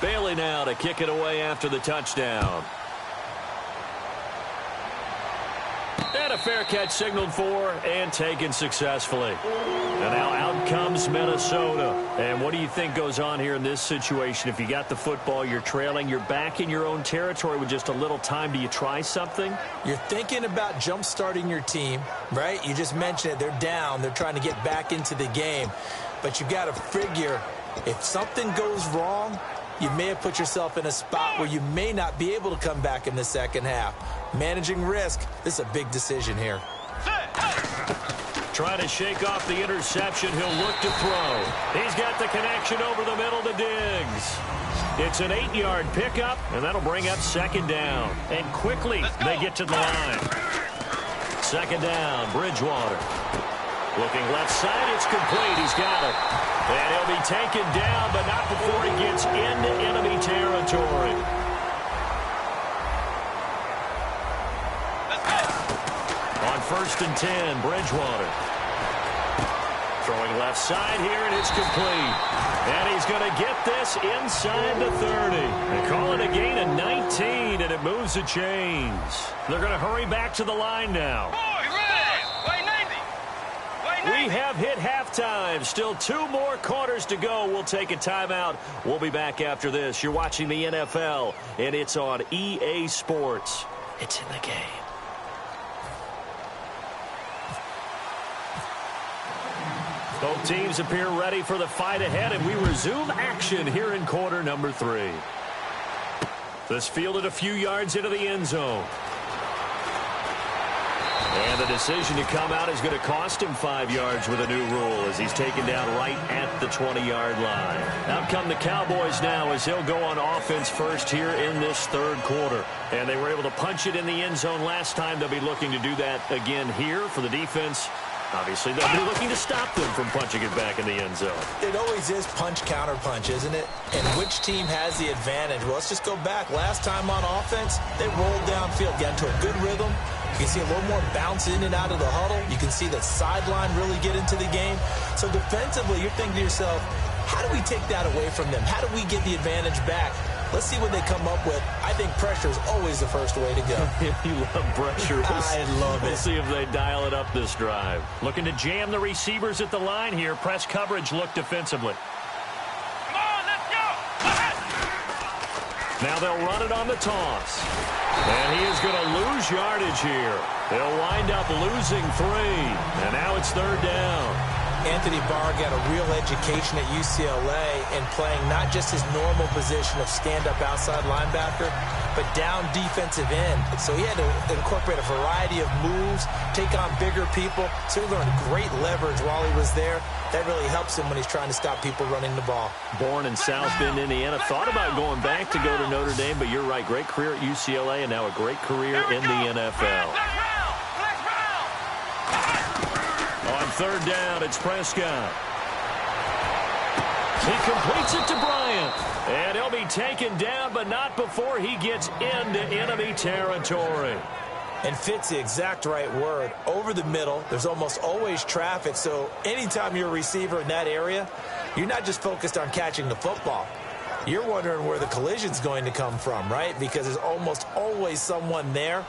Bailey now to kick it away after the touchdown. And a fair catch signaled for and taken successfully. And now out comes Minnesota. And what do you think goes on here in this situation? If you got the football, you're trailing, you're back in your own territory with just a little time. Do you try something? You're thinking about jump-starting your team, right? You just mentioned it. They're down. They're trying to get back into the game. But you got to figure if something goes wrong, you may have put yourself in a spot where you may not be able to come back in the second half. Managing risk, this is a big decision here. Trying to shake off the interception. He'll look to throw. He's got the connection over the middle to Diggs. It's an 8-yard pickup, and that'll bring up second down. And quickly, they get to the line. Second down, Bridgewater. Looking left side, it's complete. He's got it. And he'll be taken down, but not before he gets into enemy territory. On 1st and 10, Bridgewater. Throwing left side here, and it's complete. And he's going to get this inside the 30. They call it a gain of 19, and it moves the chains. They're going to hurry back to the line now. We have hit halftime. Still 2 more quarters to go. We'll take a timeout. We'll be back after this. You're watching the NFL, and it's on EA Sports. It's in the game. Both teams appear ready for the fight ahead, and we resume action here in quarter number 3. This fielded a few yards into the end zone. And the decision to come out is going to cost him 5 yards with a new rule as he's taken down right at the 20-yard line. Out come the Cowboys now as they'll go on offense first here in this third quarter. And they were able to punch it in the end zone last time. They'll be looking to do that again here for the defense. Obviously, they'll be looking to stop them from punching it back in the end zone. It always is punch, counter punch, isn't it? And which team has the advantage? Well, let's just go back. Last time on offense, they rolled downfield, got into a good rhythm. You can see a little more bounce in and out of the huddle. You can see the sideline really get into the game. So defensively, you're thinking to yourself, how do we take that away from them? How do we get the advantage back? Let's see what they come up with. I think pressure is always the first way to go. You love pressure. I love it. We'll see if they dial it up this drive. Looking to jam the receivers at the line here. Press coverage look defensively. Come on, let's go. Now they'll run it on the toss. And he is going to lose yardage here. They'll wind up losing 3. And now it's third down. Anthony Barr got a real education at UCLA in playing not just his normal position of stand-up outside linebacker, but down defensive end. So he had to incorporate a variety of moves, take on bigger people. So he learned great leverage while he was there. That really helps him when he's trying to stop people running the ball. Born in South Bend, Indiana. Thought about going back to go to Notre Dame, but you're right. Great career at UCLA and now a great career in the NFL. On third down, it's Prescott. He completes it to Bryant. And he'll be taken down, but not before he gets into enemy territory. And fits the exact right word. Over the middle, there's almost always traffic. So anytime you're a receiver in that area, you're not just focused on catching the football. You're wondering where the collision's going to come from, right? Because there's almost always someone there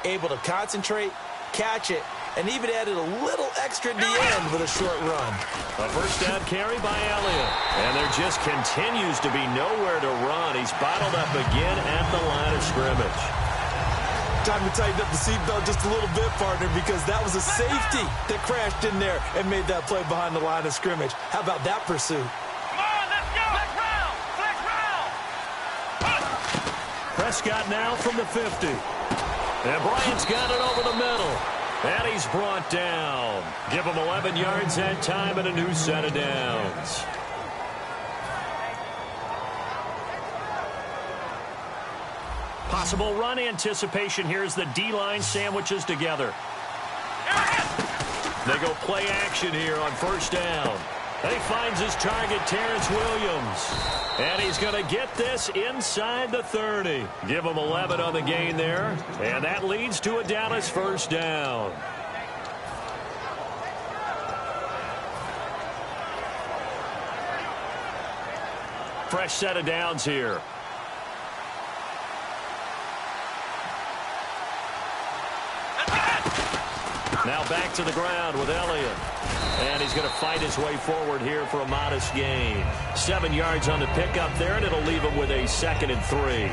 able to concentrate, catch it, and even added a little extra at the end with a short run. A first down carry by Elliott. And there just continues to be nowhere to run. He's bottled up again at the line of scrimmage. time to tighten up the seatbelt just a little bit, partner, because that was a safety that crashed in there and made that play behind the line of scrimmage. How about that pursuit? Come on, let's go. Flex round. Flex round. Prescott now from the 50. And Bryant's got it over the middle. And he's brought down. Give him 11 yards that time and a new set of downs. Possible run anticipation here as the D-line sandwiches together. They go play action here on first down. He finds his target, Terrence Williams. And he's going to get this inside the 30. Give him 11 on the gain there. And that leads to a Dallas first down. Fresh set of downs here. Now back to the ground with Elliott. And he's going to fight his way forward here for a modest gain. 7 yards on the pickup there, and it'll leave him with a 2nd and 3.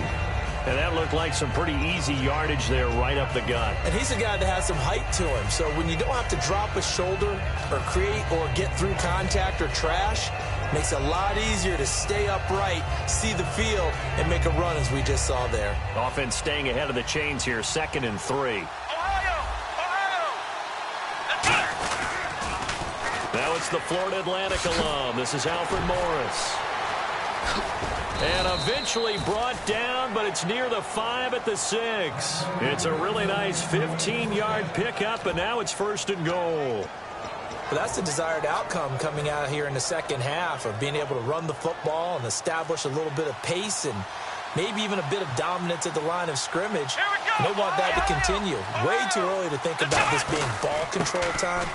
And that looked like some pretty easy yardage there right up the gut. And he's a guy that has some height to him. So when you don't have to drop a shoulder or create or get through contact or trash, makes it a lot easier to stay upright, see the field, and make a run as we just saw there. Offense staying ahead of the chains here, 2nd and 3. Now it's the Florida Atlantic alum. This is Alfred Morris. And eventually brought down, but it's near the 5 at the 6. It's a really nice 15-yard pickup, and now it's 1st and goal. But that's the desired outcome coming out here in the second half of being able to run the football and establish a little bit of pace and maybe even a bit of dominance at the line of scrimmage. They want that to continue. Way too early to think about this being ball control time.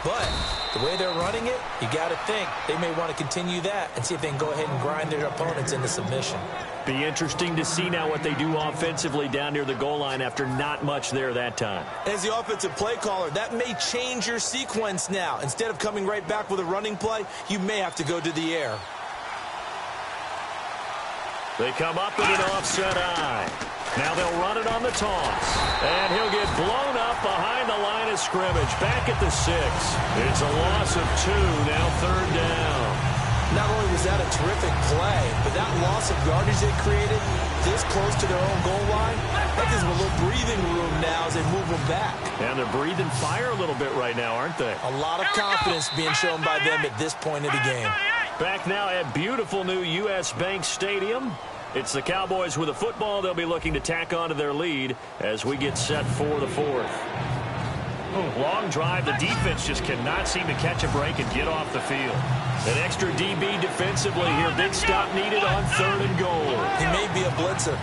But the way they're running it, you got to think they may want to continue that and see if they can go ahead and grind their opponents into submission. Be interesting to see now what they do offensively down near the goal line after not much there that time. As the offensive play caller, that may change your sequence now. Instead of coming right back with a running play, you may have to go to the air. They come up with an offset eye. Now they'll run it on the toss. And he'll get blown up behind the line of scrimmage. Back at the 6. It's a loss of 2. Now 3rd down. Not only was that a terrific play, but that loss of yardage they created this close to their own goal line, that gives them a little breathing room now as they move them back. And they're breathing fire a little bit right now, aren't they? A lot of confidence being shown by them at this point of the game. Back now at beautiful new U.S. Bank Stadium. It's the Cowboys with a football. They'll be looking to tack on to their lead as we get set for the 4th. Long drive. The defense just cannot seem to catch a break and get off the field. An extra DB defensively here. Big stop needed on 3rd and goal. He may be a blitzer.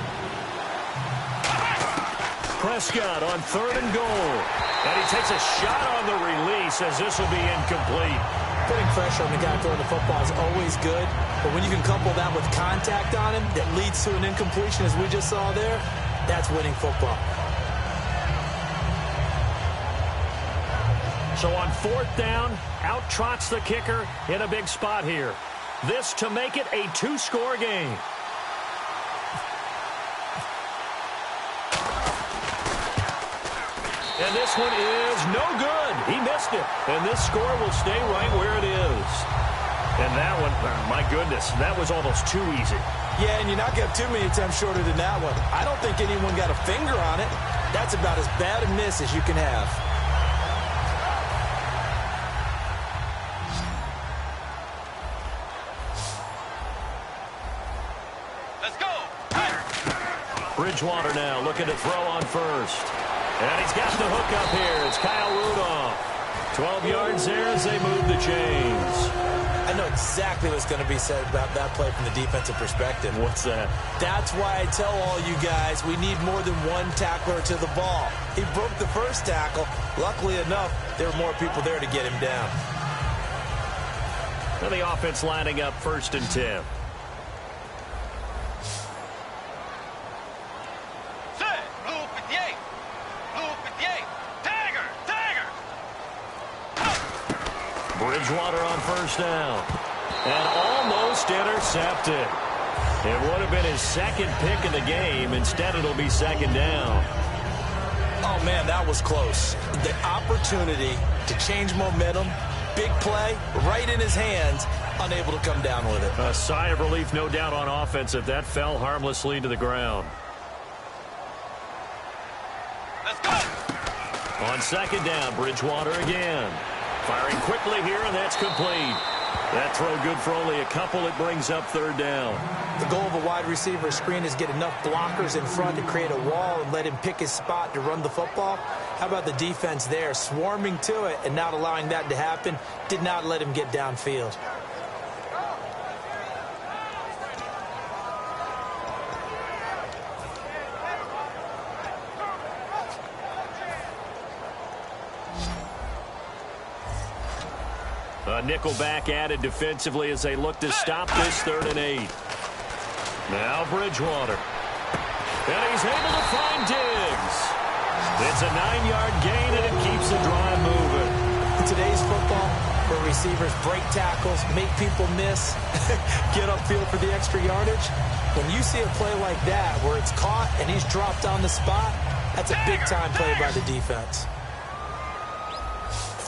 Prescott on 3rd and goal. And he takes a shot on the release as this will be incomplete. Putting pressure on the guy throwing the football is always good, but when you can couple that with contact on him that leads to an incompletion, as we just saw there, that's winning football. So on 4th down, out trots the kicker in a big spot here. This to make it a 2-score game. And this one is no good. He missed it. And this score will stay right where it is. And that one, my goodness, that was almost too easy. Yeah, and you're not going to have too many attempts shorter than that one. I don't think anyone got a finger on it. That's about as bad a miss as you can have. Let's go. Bridgewater now looking to throw on 1st. And he's got the hook up here. It's Kyle Rudolph. 12 yards there as they move the chains. I know exactly what's going to be said about that play from the defensive perspective. What's that? That's why I tell all you guys we need more than one tackler to the ball. He broke the first tackle. Luckily enough, there were more people there to get him down. And the offense lining up 1st and 10. Bridgewater on 1st down. And almost intercepted. It would have been his 2nd pick of the game. Instead, it'll be 2nd down. Oh, man, that was close. The opportunity to change momentum, big play, right in his hands, unable to come down with it. A sigh of relief, no doubt, on offense if that fell harmlessly to the ground. Let's go. On second down, Bridgewater again. Firing quickly here, and that's complete. That throw good for only a couple. It brings up third down. The goal of a wide receiver screen is get enough blockers in front to create a wall and let him pick his spot to run the football. How about the defense there, swarming to it and not allowing that to happen? Did not let him get downfield. A nickelback added defensively as they look to stop this 3rd and 8. Now Bridgewater. And he's able to find Diggs. It's a 9-yard gain, and it keeps the drive moving. In today's football, where receivers break tackles, make people miss, get upfield for the extra yardage, when you see a play like that where it's caught and he's dropped on the spot, that's a big-time play by the defense.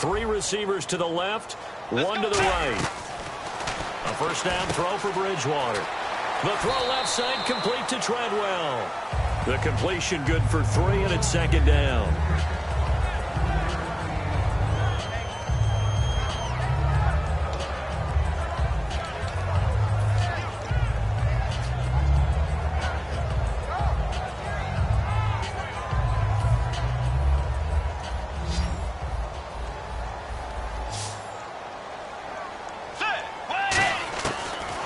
3 receivers to the left, 1 to the right. A first down throw for Bridgewater. The throw left side complete to Treadwell. The completion good for 3, and it's second down.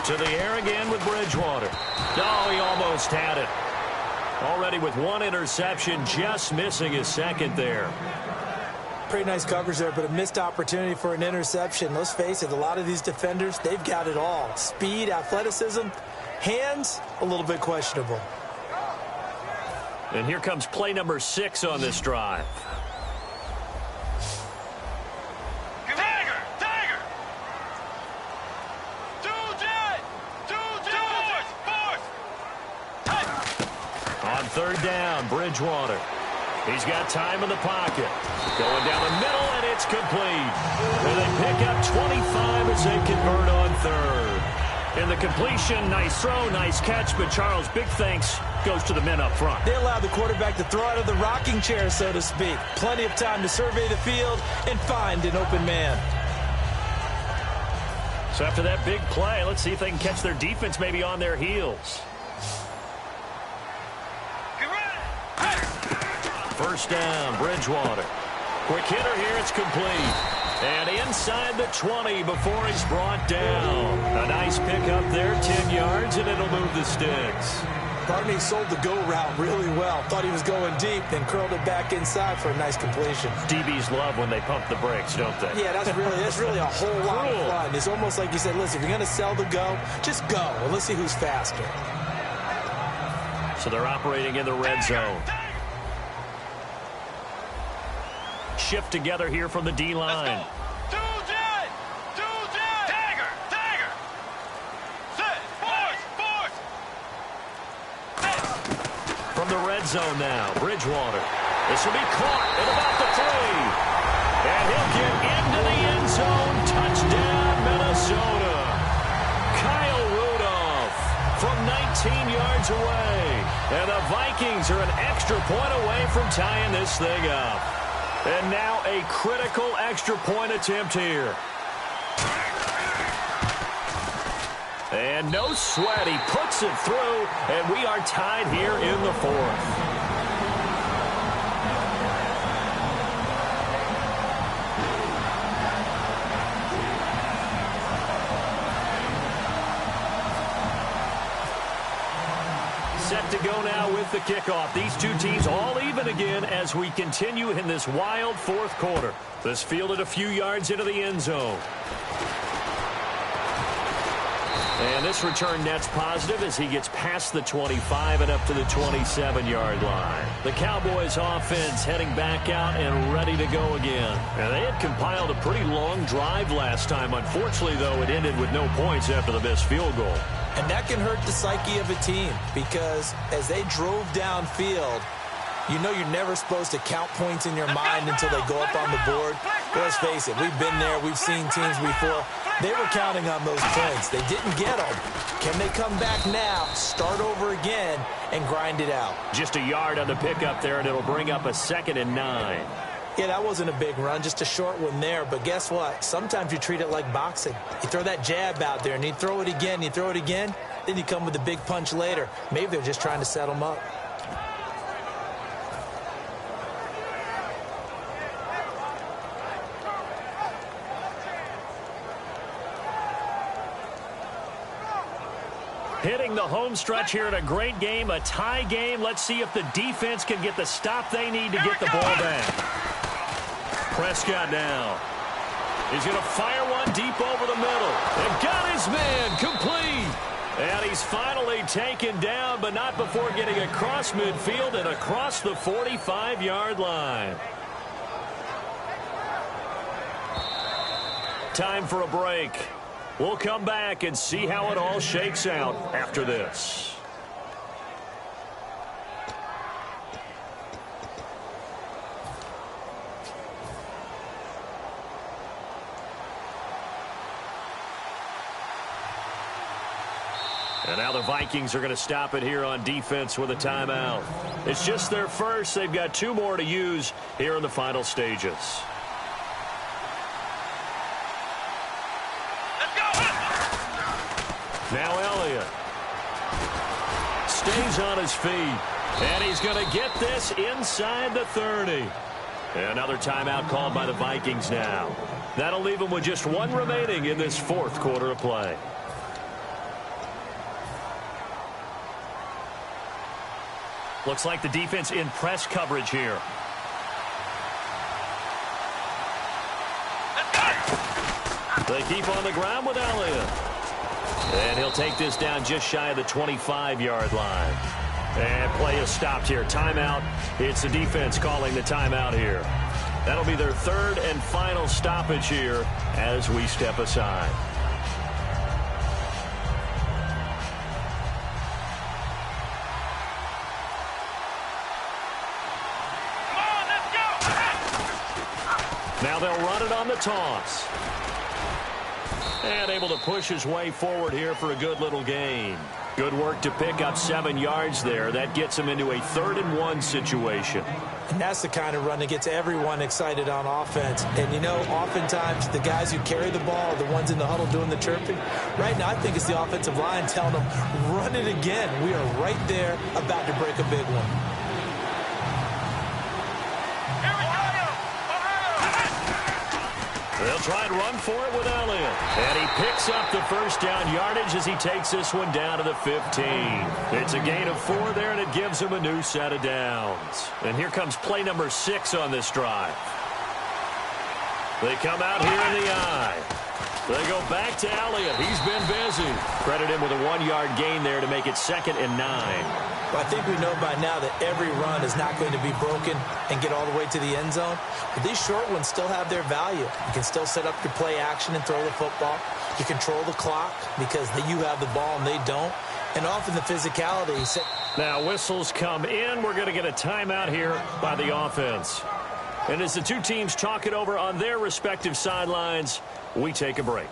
To the air again with Bridgewater. No, he almost had it. Already with 1 interception, just missing his second there. Pretty nice coverage there, but a missed opportunity for an interception. Let's face it, a lot of these defenders, they've got it all. Speed, athleticism, hands, a little bit questionable. And here comes play number 6 on this drive. Third down, Bridgewater. He's got time in the pocket. Going down the middle, and it's complete. And they pick up 25 as they convert on 3rd. And the completion, nice throw, nice catch, but Charles, big thanks goes to the men up front. They allowed the quarterback to throw out of the rocking chair, so to speak. Plenty of time to survey the field and find an open man. So after that big play, let's see if they can catch their defense maybe on their heels. First down, Bridgewater. Quick hitter here, it's complete. And inside the 20 before he's brought down. A nice pickup there, 10 yards, and it'll move the sticks. Part of me sold the go route really well. Thought he was going deep, then curled it back inside for a nice completion. DBs love when they pump the brakes, don't they? Yeah, that's really a whole lot of fun. It's almost like you said, listen, if you're going to sell the go, just go, and let's see who's faster. So they're operating in the red zone. Shift together here from the D-line. From the red zone now, Bridgewater. This will be caught at about the 3. And he'll get into the end zone. Touchdown, Minnesota. Kyle Rudolph from 19 yards away. And the Vikings are an extra point away from tying this thing up. And now a critical extra point attempt here. And no sweat. He puts it through, and we are tied here in the 4th. Set to go now with the kickoff. These two teams all even again as we continue in this wild 4th quarter. This fielded a few yards into the end zone. And this return net's positive as he gets past the 25 and up to the 27-yard line. The Cowboys offense heading back out and ready to go again. And they had compiled a pretty long drive last time. Unfortunately, though, it ended with no points after the missed field goal. And that can hurt the psyche of a team because as they drove downfield, You know you're never supposed to count points in your mind until they go up on the board. Let's face it, we've been there. We've seen teams before. They were counting on those points. They didn't get them. Can they come back now, start over again, and grind it out? Just a yard on the pickup there, and it'll bring up a 2nd and 9. Yeah, that wasn't a big run, just a short one there. But guess what? Sometimes you treat it like boxing. You throw that jab out there, and you throw it again, then you come with a big punch later. Maybe they're just trying to set them up. Hitting the home stretch here in a great game, a tie game. Let's see if the defense can get the stop they need to get the ball back. Prescott now. He's going to fire one deep over the middle. And got his man complete. And he's finally taken down, but not before getting across midfield and across the 45-yard line. Time for a break. We'll come back and see how it all shakes out after this. And now the Vikings are going to stop it here on defense with a timeout. It's just their first. They've got 2 more to use here in the final stages. Now Elliott stays on his feet, and he's going to get this inside the 30. Another timeout called by the Vikings now. That'll leave them with just 1 remaining in this 4th quarter of play. Looks like the defense in press coverage here. They keep on the ground with Elliott. And he'll take this down just shy of the 25-yard line. And play is stopped here. Timeout. It's the defense calling the timeout here. That'll be their 3rd and final stoppage here as we step aside. Come on, let's go! Now they'll run it on the toss. And able to push his way forward here for a good little gain. Good work to pick up 7 yards there. That gets him into a 3rd and 1 situation. And that's the kind of run that gets everyone excited on offense. And, you know, oftentimes the guys who carry the ball, the ones in the huddle doing the chirping, right now I think it's the offensive line telling them, run it again. We are right there about to break a big one. They'll try and run for it with Elliott. And he picks up the 1st down yardage as he takes this one down to the 15. It's a gain of 4 there, and it gives him a new set of downs. And here comes play number 6 on this drive. They come out here in the eye. They go back to Elliott. He's been busy. Credit him with a 1-yard gain there to make it 2nd and 9. Well, I think we know by now that every run is not going to be broken and get all the way to the end zone. But these short ones still have their value. You can still set up your play action and throw the football. You control the clock because you have the ball and they don't. And often the physicality. Now whistles come in. We're going to get a timeout here by the offense. And as the 2 teams talk it over on their respective sidelines, we take a break.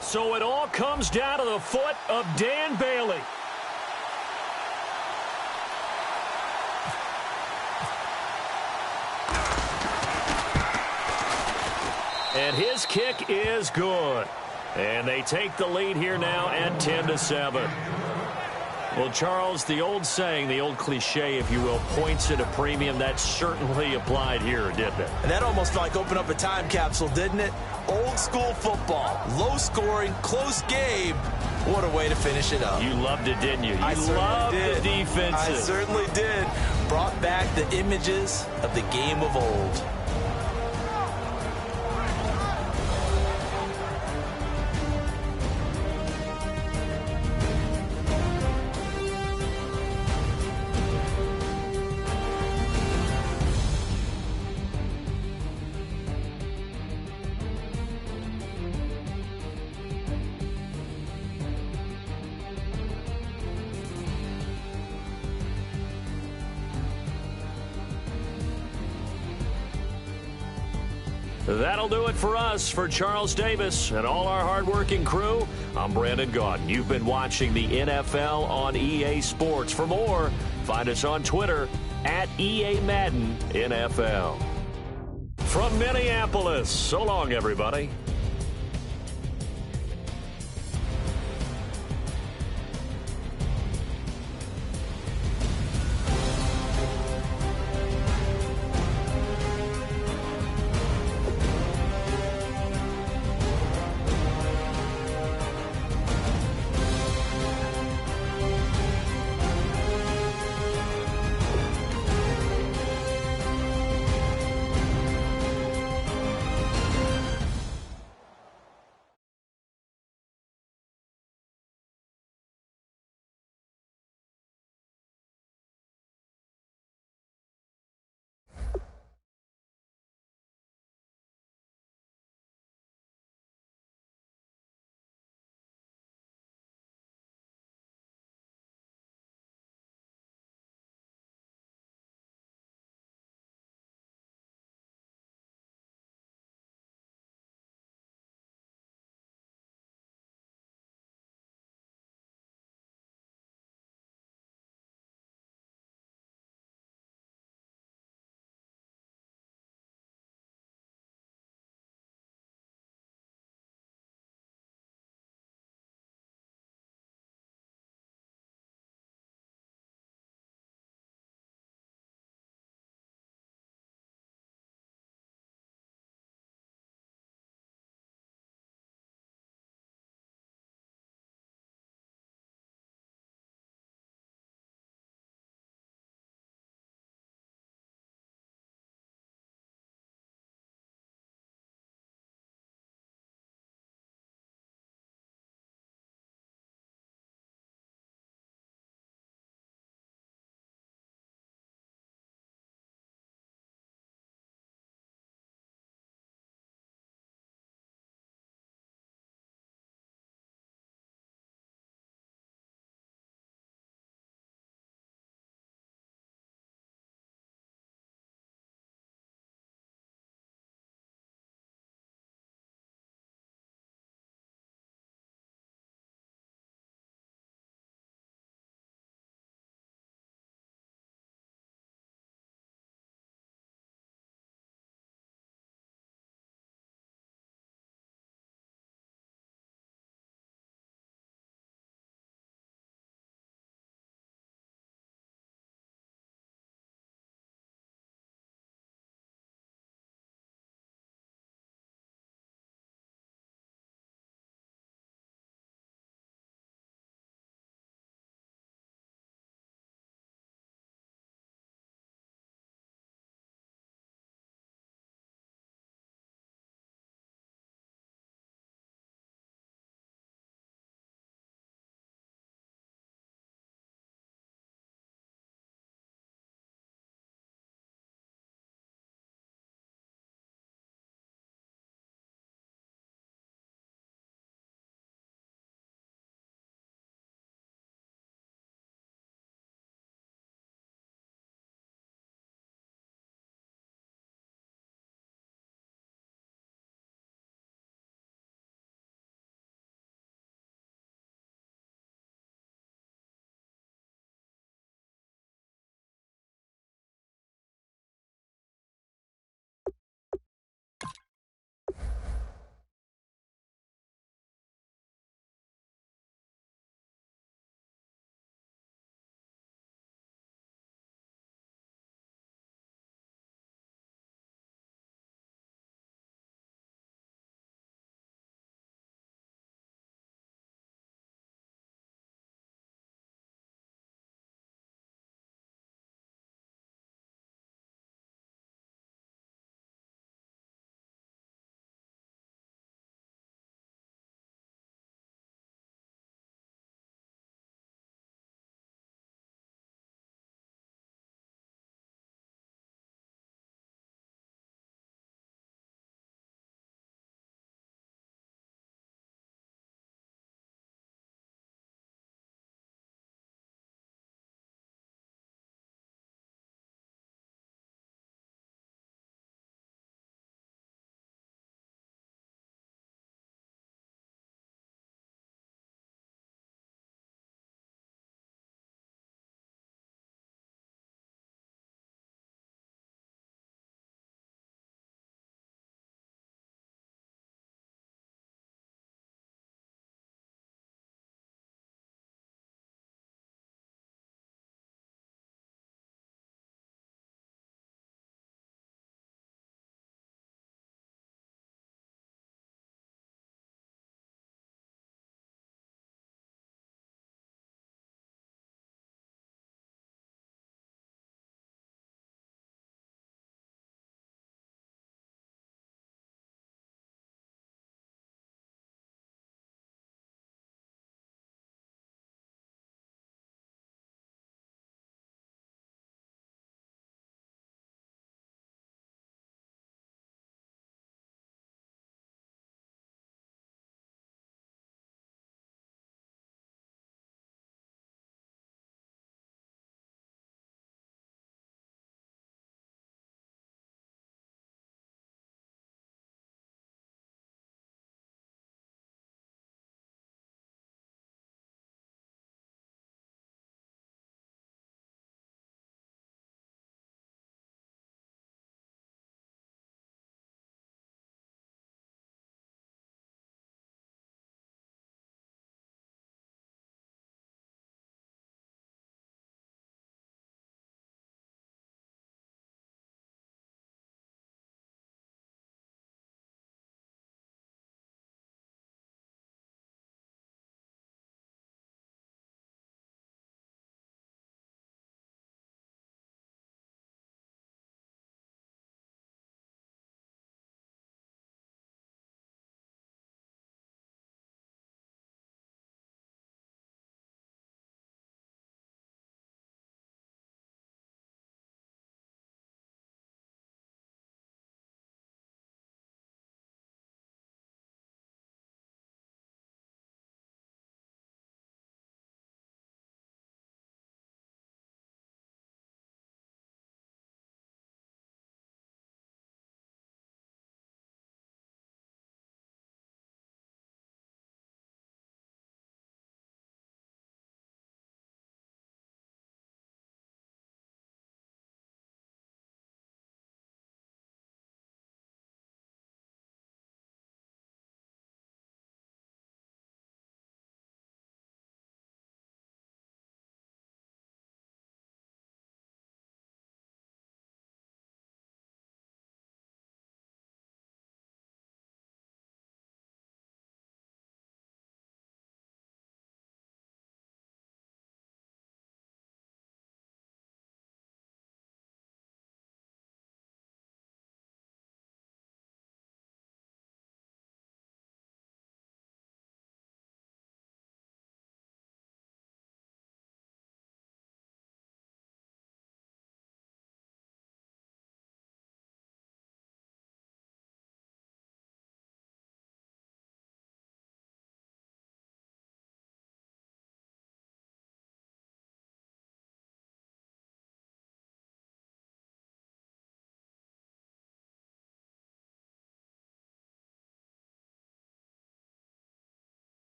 So it all comes down to the foot of Dan Bailey. And his kick is good. And they take the lead here now at 10-7. Well, Charles, the old saying, the old cliche, if you will, points at a premium, that certainly applied here, didn't it? And that almost felt like opened up a time capsule, didn't it? Old school football, low scoring, close game. What a way to finish it up. You loved it, didn't you? You loved the defensive. I certainly did. Brought back the images of the game of old. That'll do it for us. For Charles Davis and all our hardworking crew, I'm Brandon Gaudin. You've been watching the NFL on EA Sports. For more, find us on Twitter at EA Madden NFL. From Minneapolis, so long, everybody.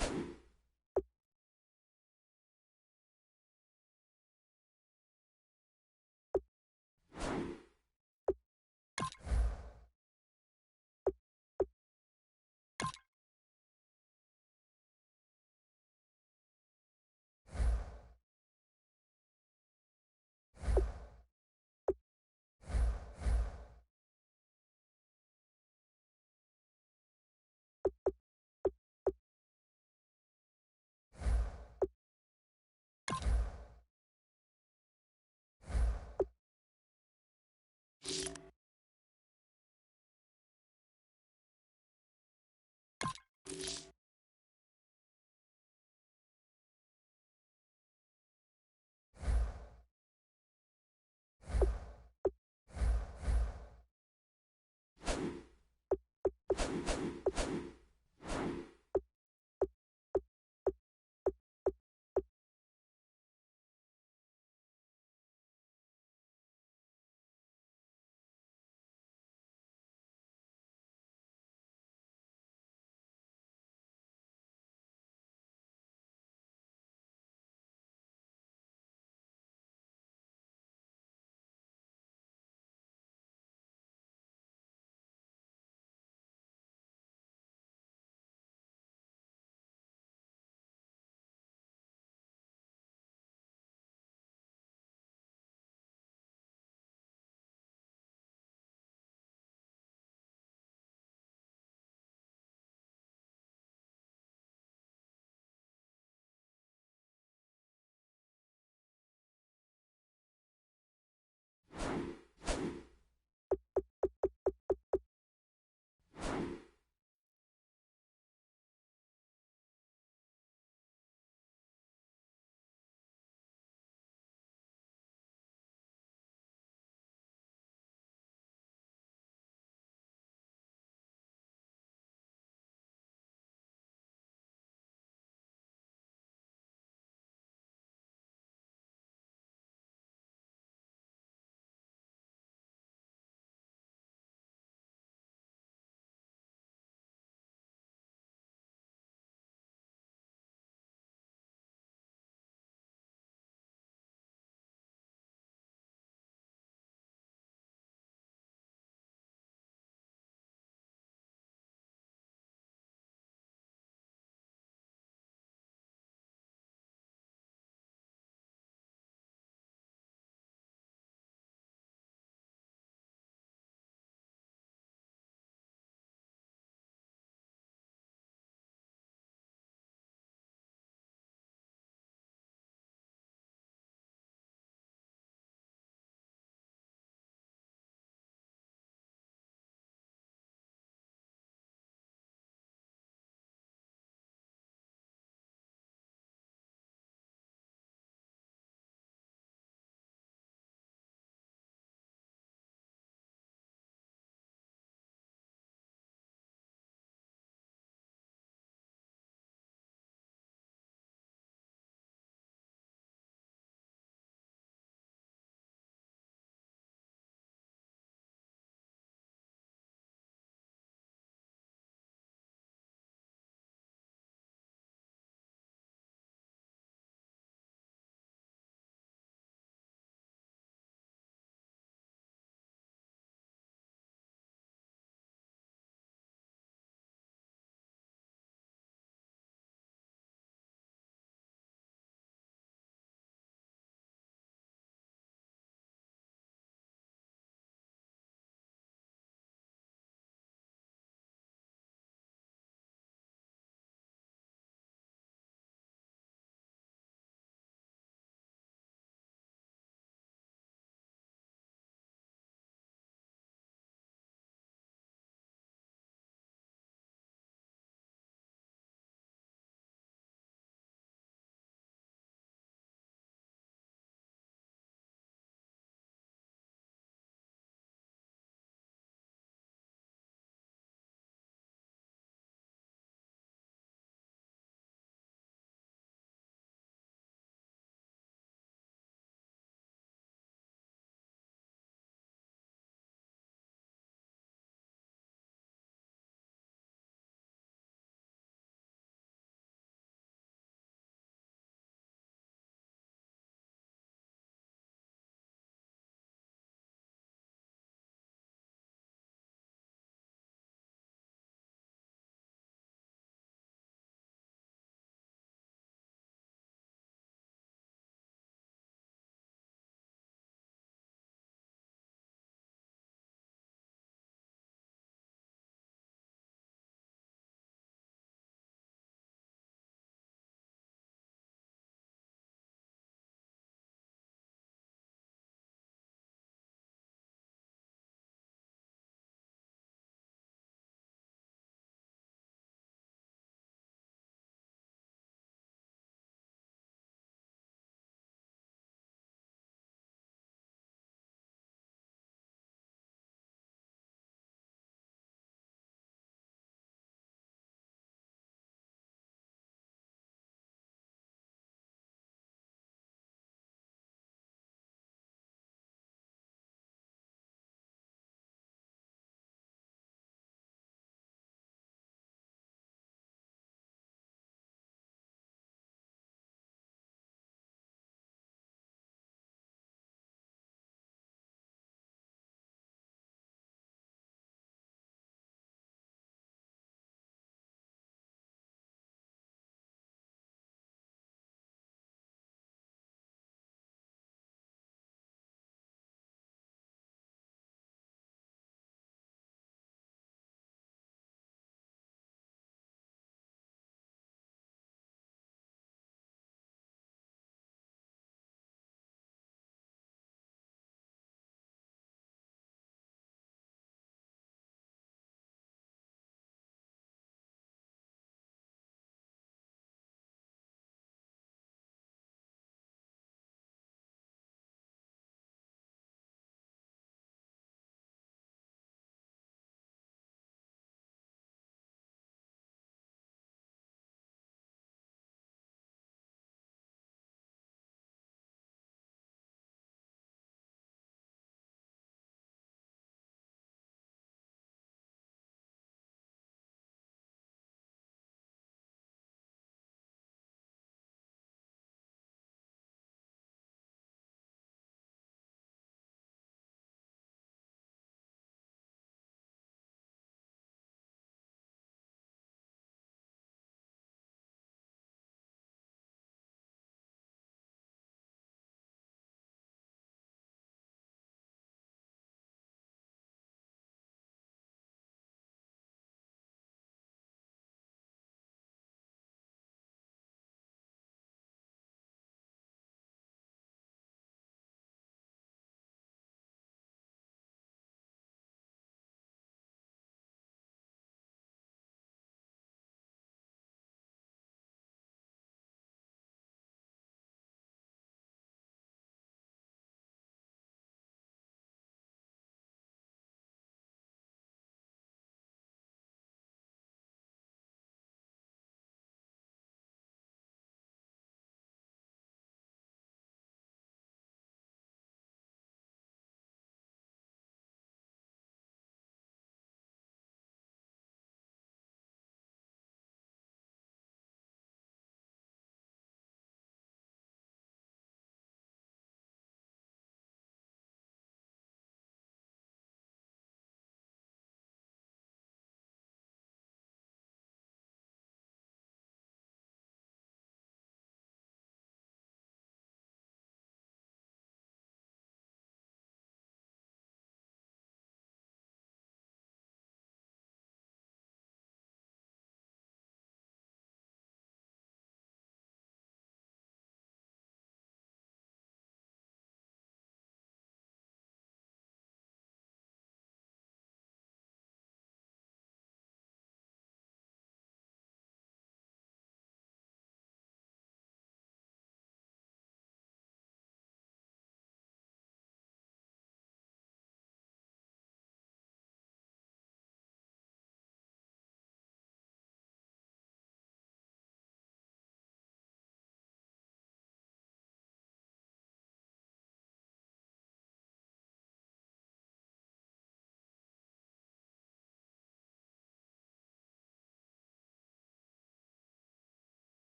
you.